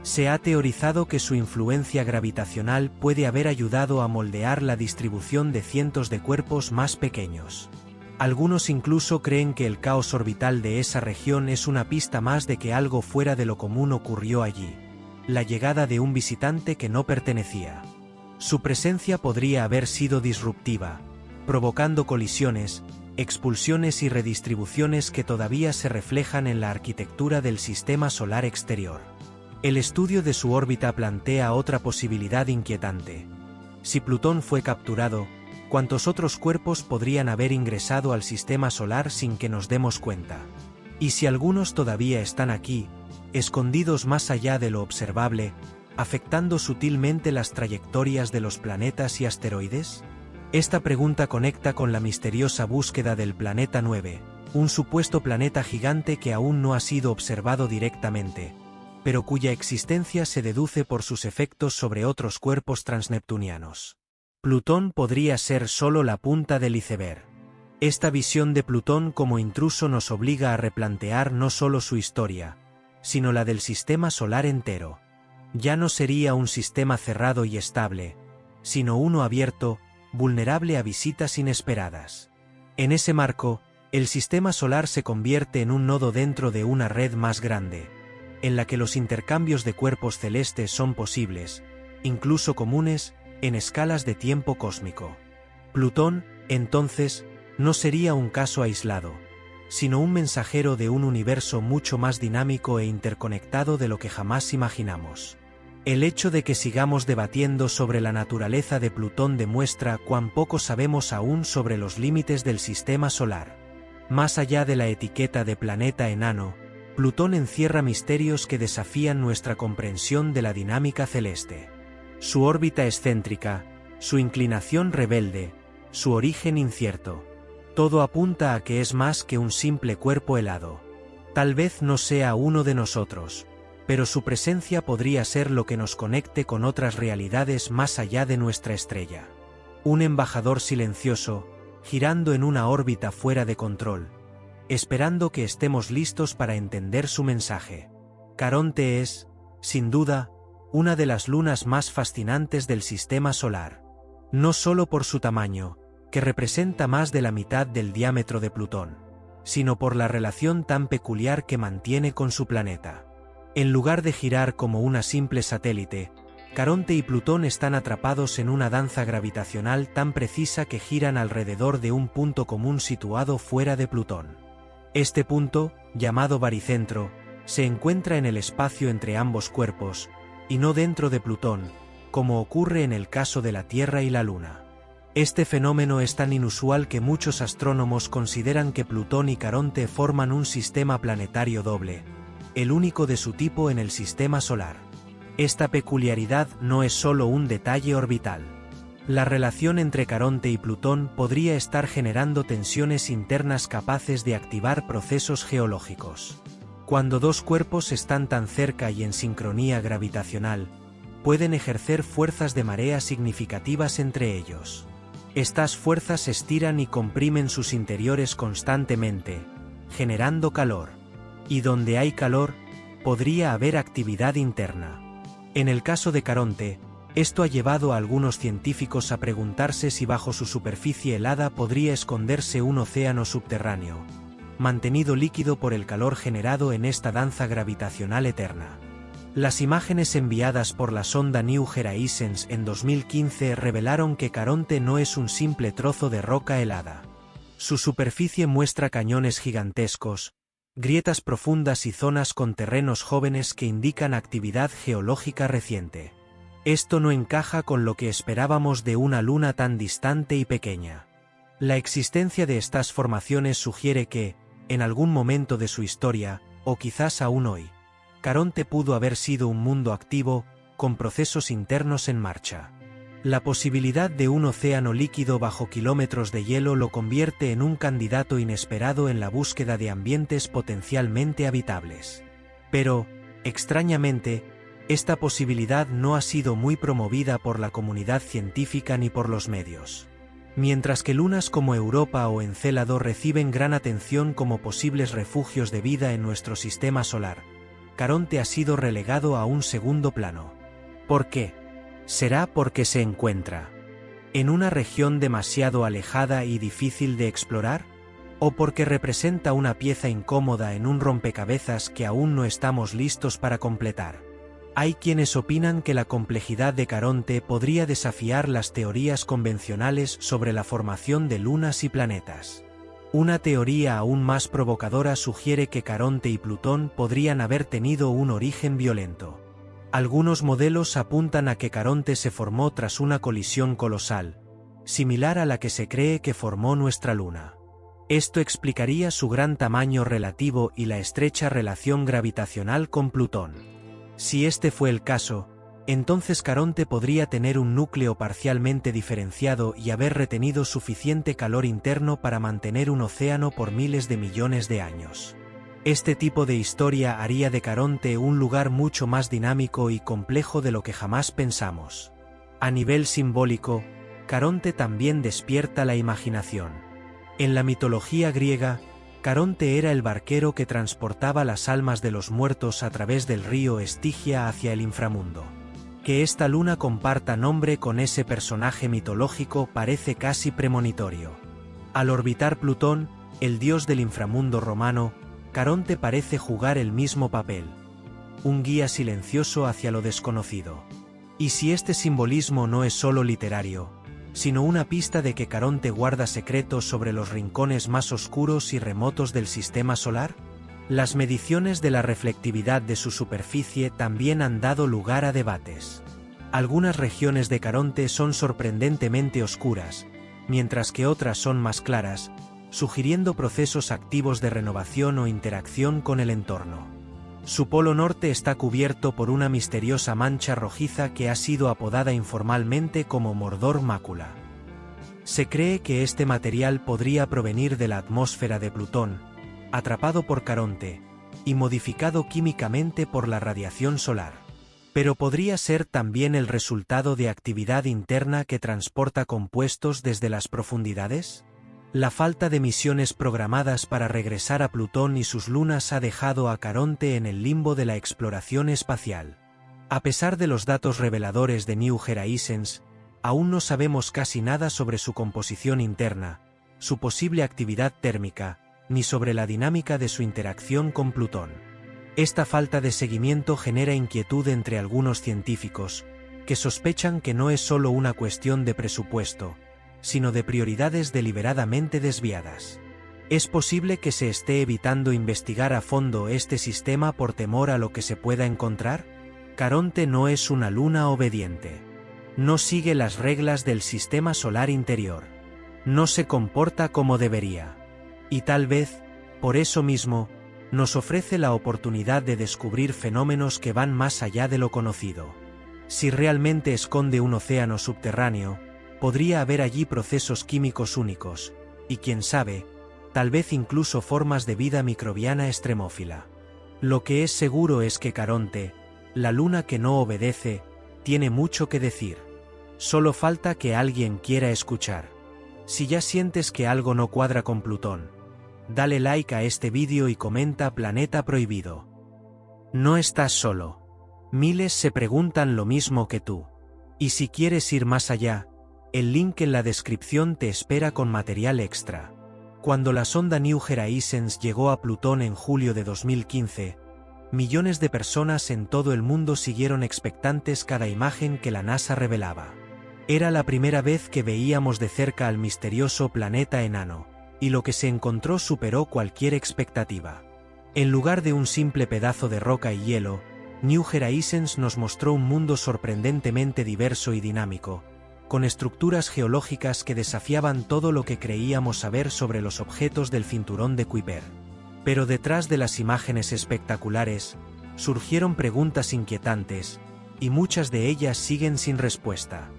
Se ha teorizado que su influencia gravitacional puede haber ayudado a moldear la distribución de cientos de cuerpos más pequeños. Algunos incluso creen que el caos orbital de esa región es una pista más de que algo fuera de lo común ocurrió allí. la llegada de un visitante que no pertenecía. Su presencia podría haber sido disruptiva, provocando colisiones, expulsiones y redistribuciones que todavía se reflejan en la arquitectura del sistema solar exterior. El estudio de su órbita plantea otra posibilidad inquietante. Si Plutón fue capturado, ¿cuántos otros cuerpos podrían haber ingresado al sistema solar sin que nos demos cuenta? Y si algunos todavía están aquí, escondidos más allá de lo observable, afectando sutilmente las trayectorias de los planetas y asteroides? Esta pregunta conecta con la misteriosa búsqueda del planeta 9, un supuesto planeta gigante que aún no ha sido observado directamente, pero cuya existencia se deduce por sus efectos sobre otros cuerpos transneptunianos. Plutón podría ser solo la punta del iceberg. Esta visión de Plutón como intruso nos obliga a replantear no solo su historia, sino la del sistema solar entero. Ya no sería un sistema cerrado y estable, sino uno abierto, vulnerable a visitas inesperadas. En ese marco, el sistema solar se convierte en un nodo dentro de una red más grande, en la que los intercambios de cuerpos celestes son posibles, incluso comunes, en escalas de tiempo cósmico. Plutón, entonces, no sería un caso aislado, sino un mensajero de un universo mucho más dinámico e interconectado de lo que jamás imaginamos. El hecho de que sigamos debatiendo sobre la naturaleza de Plutón demuestra cuán poco sabemos aún sobre los límites del sistema solar. Más allá de la etiqueta de planeta enano, Plutón encierra misterios que desafían nuestra comprensión de la dinámica celeste. Su órbita excéntrica, su inclinación rebelde, su origen incierto. Todo apunta a que es más que un simple cuerpo helado. Tal vez no sea uno de nosotros, pero su presencia podría ser lo que nos conecte con otras realidades más allá de nuestra estrella. Un embajador silencioso, girando en una órbita fuera de control, esperando que estemos listos para entender su mensaje. Caronte es, sin duda, una de las lunas más fascinantes del sistema solar. No solo por su tamaño, que representa más de la mitad del diámetro de Plutón, sino por la relación tan peculiar que mantiene con su planeta. En lugar de girar como una simple satélite, Caronte y Plutón están atrapados en una danza gravitacional tan precisa que giran alrededor de un punto común situado fuera de Plutón. Este punto, llamado baricentro, se encuentra en el espacio entre ambos cuerpos, y no dentro de Plutón, como ocurre en el caso de la Tierra y la Luna. Este fenómeno es tan inusual que muchos astrónomos consideran que Plutón y Caronte forman un sistema planetario doble, el único de su tipo en el sistema solar. Esta peculiaridad no es solo un detalle orbital. La relación entre Caronte y Plutón podría estar generando tensiones internas capaces de activar procesos geológicos. Cuando dos cuerpos están tan cerca y en sincronía gravitacional, pueden ejercer fuerzas de marea significativas entre ellos. Estas fuerzas estiran y comprimen sus interiores constantemente, generando calor. Y donde hay calor, podría haber actividad interna. En el caso de Caronte, esto ha llevado a algunos científicos a preguntarse si bajo su superficie helada podría esconderse un océano subterráneo, mantenido líquido por el calor generado en esta danza gravitacional eterna. Las imágenes enviadas por la sonda New Horizons en 2015 revelaron que Caronte no es un simple trozo de roca helada. Su superficie muestra cañones gigantescos, grietas profundas y zonas con terrenos jóvenes que indican actividad geológica reciente. Esto no encaja con lo que esperábamos de una luna tan distante y pequeña. La existencia de estas formaciones sugiere que, en algún momento de su historia, o quizás aún hoy, Caronte pudo haber sido un mundo activo, con procesos internos en marcha. La posibilidad de un océano líquido bajo kilómetros de hielo lo convierte en un candidato inesperado en la búsqueda de ambientes potencialmente habitables. Pero, extrañamente, esta posibilidad no ha sido muy promovida por la comunidad científica ni por los medios. Mientras que lunas como Europa o Encélado reciben gran atención como posibles refugios de vida en nuestro sistema solar, Caronte ha sido relegado a un segundo plano. ¿Por qué? ¿Será porque se encuentra en una región demasiado alejada y difícil de explorar? ¿O porque representa una pieza incómoda en un rompecabezas que aún no estamos listos para completar? Hay quienes opinan que la complejidad de Caronte podría desafiar las teorías convencionales sobre la formación de lunas y planetas. Una teoría aún más provocadora sugiere que Caronte y Plutón podrían haber tenido un origen violento. Algunos modelos apuntan a que Caronte se formó tras una colisión colosal, similar a la que se cree que formó nuestra Luna. Esto explicaría su gran tamaño relativo y la estrecha relación gravitacional con Plutón. Si este fue el caso, entonces Caronte podría tener un núcleo parcialmente diferenciado y haber retenido suficiente calor interno para mantener un océano por miles de millones de años. Este tipo de historia haría de Caronte un lugar mucho más dinámico y complejo de lo que jamás pensamos. A nivel simbólico, Caronte también despierta la imaginación. En la mitología griega, Caronte era el barquero que transportaba las almas de los muertos a través del río Estigia hacia el inframundo. Que esta luna comparta nombre con ese personaje mitológico parece casi premonitorio. Al orbitar Plutón, el dios del inframundo romano, Caronte parece jugar el mismo papel. Un guía silencioso hacia lo desconocido. Y si este simbolismo no es solo literario, sino una pista de que Caronte guarda secretos sobre los rincones más oscuros y remotos del sistema solar? Las mediciones de la reflectividad de su superficie también han dado lugar a debates. Algunas regiones de Caronte son sorprendentemente oscuras, mientras que otras son más claras, sugiriendo procesos activos de renovación o interacción con el entorno. Su polo norte está cubierto por una misteriosa mancha rojiza que ha sido apodada informalmente como Mordor Mácula. Se cree que este material podría provenir de la atmósfera de Plutón, atrapado por Caronte, y modificado químicamente por la radiación solar. Pero podría ser también el resultado de actividad interna que transporta compuestos desde las profundidades. La falta de misiones programadas para regresar a Plutón y sus lunas ha dejado a Caronte en el limbo de la exploración espacial. A pesar de los datos reveladores de New Horizons, aún no sabemos casi nada sobre su composición interna, su posible actividad térmica, ni sobre la dinámica de su interacción con Plutón. Esta falta de seguimiento genera inquietud entre algunos científicos, que sospechan que no es solo una cuestión de presupuesto, sino de prioridades deliberadamente desviadas. ¿Es posible que se esté evitando investigar a fondo este sistema por temor a lo que se pueda encontrar? Caronte no es una luna obediente. No sigue las reglas del sistema solar interior. No se comporta como debería. Y tal vez, por eso mismo, nos ofrece la oportunidad de descubrir fenómenos que van más allá de lo conocido. Si realmente esconde un océano subterráneo, podría haber allí procesos químicos únicos, y quién sabe, tal vez incluso formas de vida microbiana extremófila. Lo que es seguro es que Caronte, la luna que no obedece, tiene mucho que decir. Solo falta que alguien quiera escuchar. Si ya sientes que algo no cuadra con Plutón, dale like a este vídeo y comenta Planeta Prohibido. No estás solo. Miles se preguntan lo mismo que tú. Y si quieres ir más allá, el link en la descripción te espera con material extra. Cuando la sonda New Horizons llegó a Plutón en julio de 2015, millones de personas en todo el mundo siguieron expectantes cada imagen que la NASA revelaba. Era la primera vez que veíamos de cerca al misterioso planeta enano, y lo que se encontró superó cualquier expectativa. En lugar de un simple pedazo de roca y hielo, New Horizons nos mostró un mundo sorprendentemente diverso y dinámico, con estructuras geológicas que desafiaban todo lo que creíamos saber sobre los objetos del cinturón de Kuiper. Pero detrás de las imágenes espectaculares, surgieron preguntas inquietantes, y muchas de ellas siguen sin respuesta.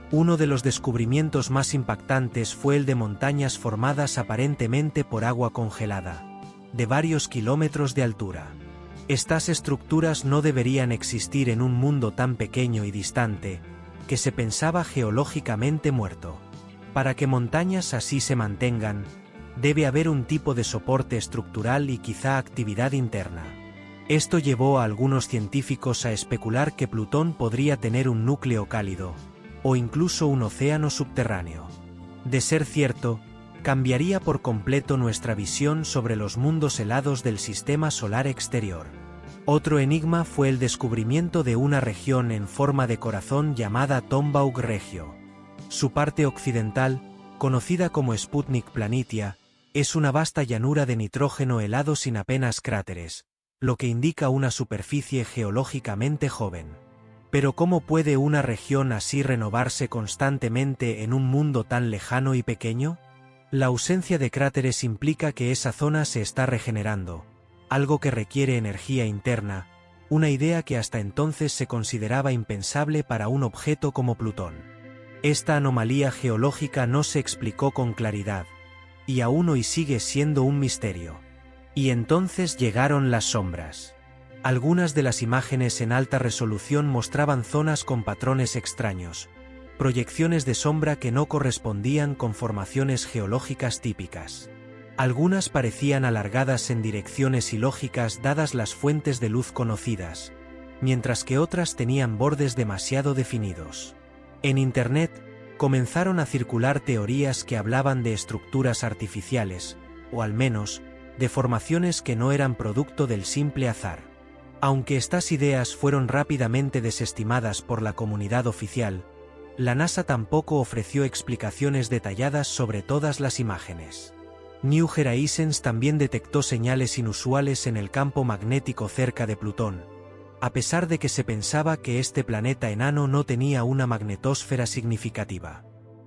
Uno de los descubrimientos más impactantes fue el de montañas formadas aparentemente por agua congelada, de varios kilómetros de altura. Estas estructuras no deberían existir en un mundo tan pequeño y distante, que se pensaba geológicamente muerto. Para que montañas así se mantengan, debe haber un tipo de soporte estructural y quizá actividad interna. Esto llevó a algunos científicos a especular que Plutón podría tener un núcleo cálido, o incluso un océano subterráneo. De ser cierto, cambiaría por completo nuestra visión sobre los mundos helados del sistema solar exterior. Otro enigma fue el descubrimiento de una región en forma de corazón llamada Tombaugh Regio. Su parte occidental, conocida como Sputnik Planitia, es una vasta llanura de nitrógeno helado sin apenas cráteres, lo que indica una superficie geológicamente joven. Pero ¿cómo puede una región así renovarse constantemente en un mundo tan lejano y pequeño? La ausencia de cráteres implica que esa zona se está regenerando, algo que requiere energía interna, una idea que hasta entonces se consideraba impensable para un objeto como Plutón. Esta anomalía geológica no se explicó con claridad, y aún hoy sigue siendo un misterio. Y entonces llegaron las sombras. Algunas de las imágenes en alta resolución mostraban zonas con patrones extraños, proyecciones de sombra que no correspondían con formaciones geológicas típicas. Algunas parecían alargadas en direcciones ilógicas dadas las fuentes de luz conocidas, mientras que otras tenían bordes demasiado definidos. En Internet, comenzaron a circular teorías que hablaban de estructuras artificiales, o al menos, de formaciones que no eran producto del simple azar. Aunque estas ideas fueron rápidamente desestimadas por la comunidad oficial, la NASA tampoco ofreció explicaciones detalladas sobre todas las imágenes. New Horizons también detectó señales inusuales en el campo magnético cerca de Plutón, a pesar de que se pensaba que este planeta enano no tenía una magnetosfera significativa.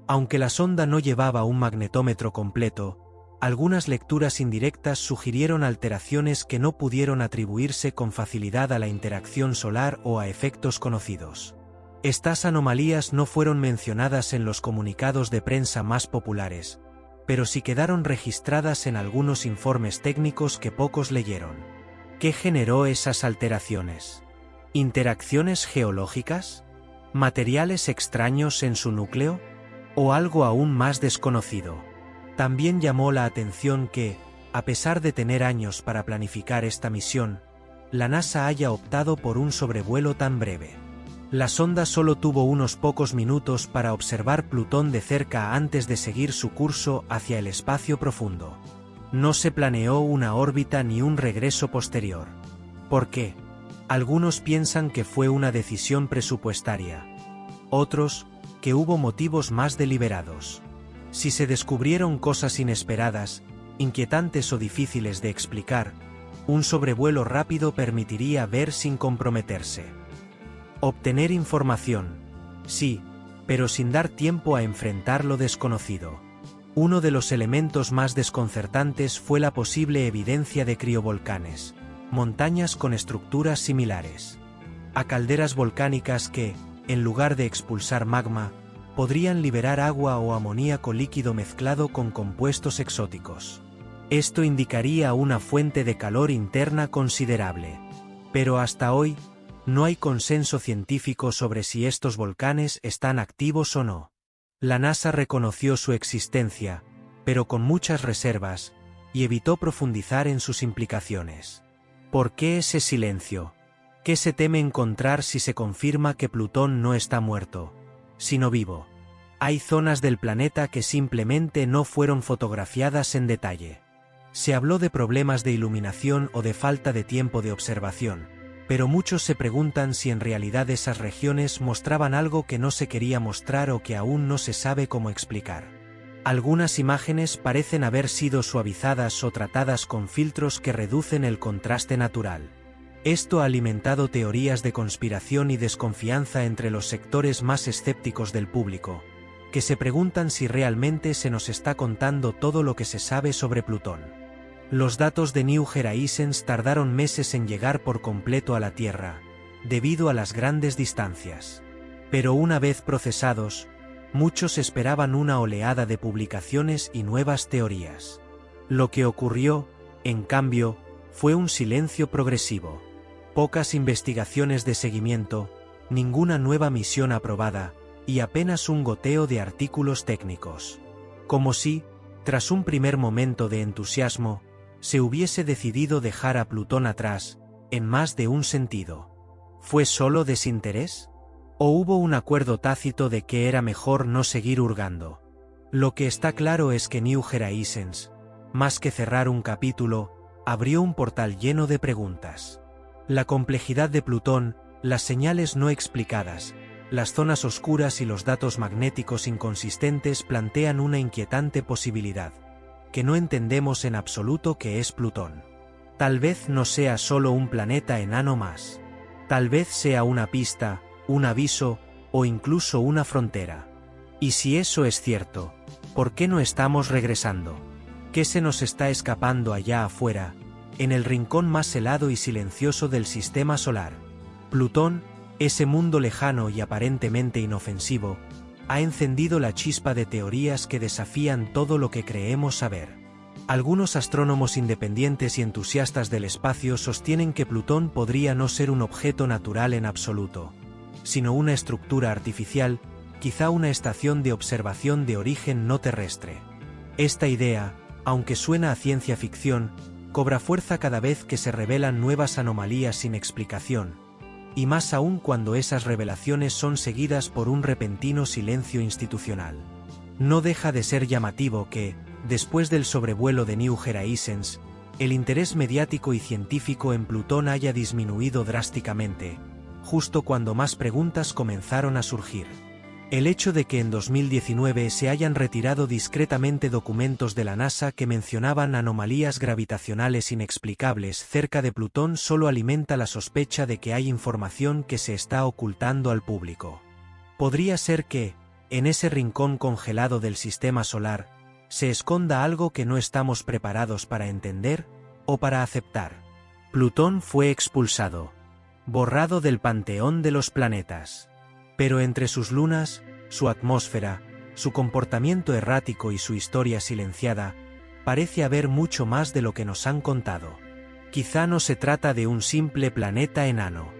Aunque la sonda no llevaba un magnetómetro completo, algunas lecturas indirectas sugirieron alteraciones que no pudieron atribuirse con facilidad a la interacción solar o a efectos conocidos. Estas anomalías no fueron mencionadas en los comunicados de prensa más populares, pero sí quedaron registradas en algunos informes técnicos que pocos leyeron. ¿Qué generó esas alteraciones? ¿Interacciones geológicas? ¿Materiales extraños en su núcleo? ¿O algo aún más desconocido? También llamó la atención que, a pesar de tener años para planificar esta misión, la NASA haya optado por un sobrevuelo tan breve. La sonda solo tuvo unos pocos minutos para observar Plutón de cerca antes de seguir su curso hacia el espacio profundo. No se planeó una órbita ni un regreso posterior. ¿Por qué? Algunos piensan que fue una decisión presupuestaria. Otros, que hubo motivos más deliberados. Si se descubrieron cosas inesperadas, inquietantes o difíciles de explicar, un sobrevuelo rápido permitiría ver sin comprometerse. Obtener información. Sí, pero sin dar tiempo a enfrentar lo desconocido. Uno de los elementos más desconcertantes fue la posible evidencia de criovolcanes, montañas con estructuras similares a calderas volcánicas que, en lugar de expulsar magma, podrían liberar agua o amoníaco líquido mezclado con compuestos exóticos. Esto indicaría una fuente de calor interna considerable. Pero hasta hoy, no hay consenso científico sobre si estos volcanes están activos o no. La NASA reconoció su existencia, pero con muchas reservas, y evitó profundizar en sus implicaciones. ¿Por qué ese silencio? ¿Qué se teme encontrar si se confirma que Plutón no está muerto, sino vivo? Hay zonas del planeta que simplemente no fueron fotografiadas en detalle. Se habló de problemas de iluminación o de falta de tiempo de observación, pero muchos se preguntan si en realidad esas regiones mostraban algo que no se quería mostrar o que aún no se sabe cómo explicar. Algunas imágenes parecen haber sido suavizadas o tratadas con filtros que reducen el contraste natural. Esto ha alimentado teorías de conspiración y desconfianza entre los sectores más escépticos del público, que se preguntan si realmente se nos está contando todo lo que se sabe sobre Plutón. Los datos de New Horizons tardaron meses en llegar por completo a la Tierra, debido a las grandes distancias. Pero una vez procesados, muchos esperaban una oleada de publicaciones y nuevas teorías. Lo que ocurrió, en cambio, fue un silencio progresivo. Pocas investigaciones de seguimiento, ninguna nueva misión aprobada, y apenas un goteo de artículos técnicos. Como si, tras un primer momento de entusiasmo, se hubiese decidido dejar a Plutón atrás, en más de un sentido. ¿Fue solo desinterés? ¿O hubo un acuerdo tácito de que era mejor no seguir hurgando? Lo que está claro es que New Horizons, más que cerrar un capítulo, abrió un portal lleno de preguntas. La complejidad de Plutón, las señales no explicadas, las zonas oscuras y los datos magnéticos inconsistentes plantean una inquietante posibilidad, que no entendemos en absoluto qué es Plutón. Tal vez no sea solo un planeta enano más. Tal vez sea una pista, un aviso, o incluso una frontera. Y si eso es cierto, ¿por qué no estamos regresando? ¿Qué se nos está escapando allá afuera, en el rincón más helado y silencioso del sistema solar? Plutón, ese mundo lejano y aparentemente inofensivo, ha encendido la chispa de teorías que desafían todo lo que creemos saber. Algunos astrónomos independientes y entusiastas del espacio sostienen que Plutón podría no ser un objeto natural en absoluto, sino una estructura artificial, quizá una estación de observación de origen no terrestre. Esta idea, aunque suena a ciencia ficción, cobra fuerza cada vez que se revelan nuevas anomalías sin explicación, y más aún cuando esas revelaciones son seguidas por un repentino silencio institucional. No deja de ser llamativo que, después del sobrevuelo de New Horizons, el interés mediático y científico en Plutón haya disminuido drásticamente, justo cuando más preguntas comenzaron a surgir. El hecho de que en 2019 se hayan retirado discretamente documentos de la NASA que mencionaban anomalías gravitacionales inexplicables cerca de Plutón solo alimenta la sospecha de que hay información que se está ocultando al público. Podría ser que, en ese rincón congelado del sistema solar, se esconda algo que no estamos preparados para entender o para aceptar. Plutón fue expulsado, borrado del panteón de los planetas. Pero entre sus lunas, su atmósfera, su comportamiento errático y su historia silenciada, parece haber mucho más de lo que nos han contado. Quizá no se trata de un simple planeta enano.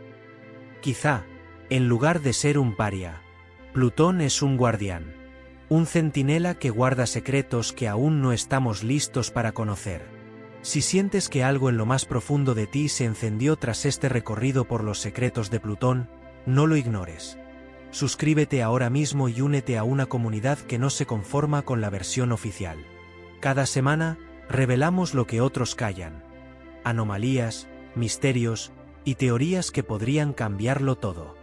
Quizá, en lugar de ser un paria, Plutón es un guardián, un centinela que guarda secretos que aún no estamos listos para conocer. Si sientes que algo en lo más profundo de ti se encendió tras este recorrido por los secretos de Plutón, no lo ignores. Suscríbete ahora mismo y únete a una comunidad que no se conforma con la versión oficial. Cada semana, revelamos lo que otros callan. Anomalías, misterios y teorías que podrían cambiarlo todo.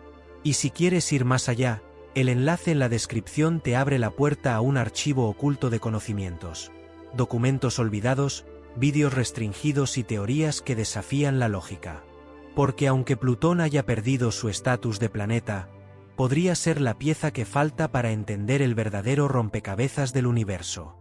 Y si quieres ir más allá, el enlace en la descripción te abre la puerta a un archivo oculto de conocimientos, documentos olvidados, vídeos restringidos y teorías que desafían la lógica. Porque aunque Plutón haya perdido su estatus de planeta, podría ser la pieza que falta para entender el verdadero rompecabezas del universo.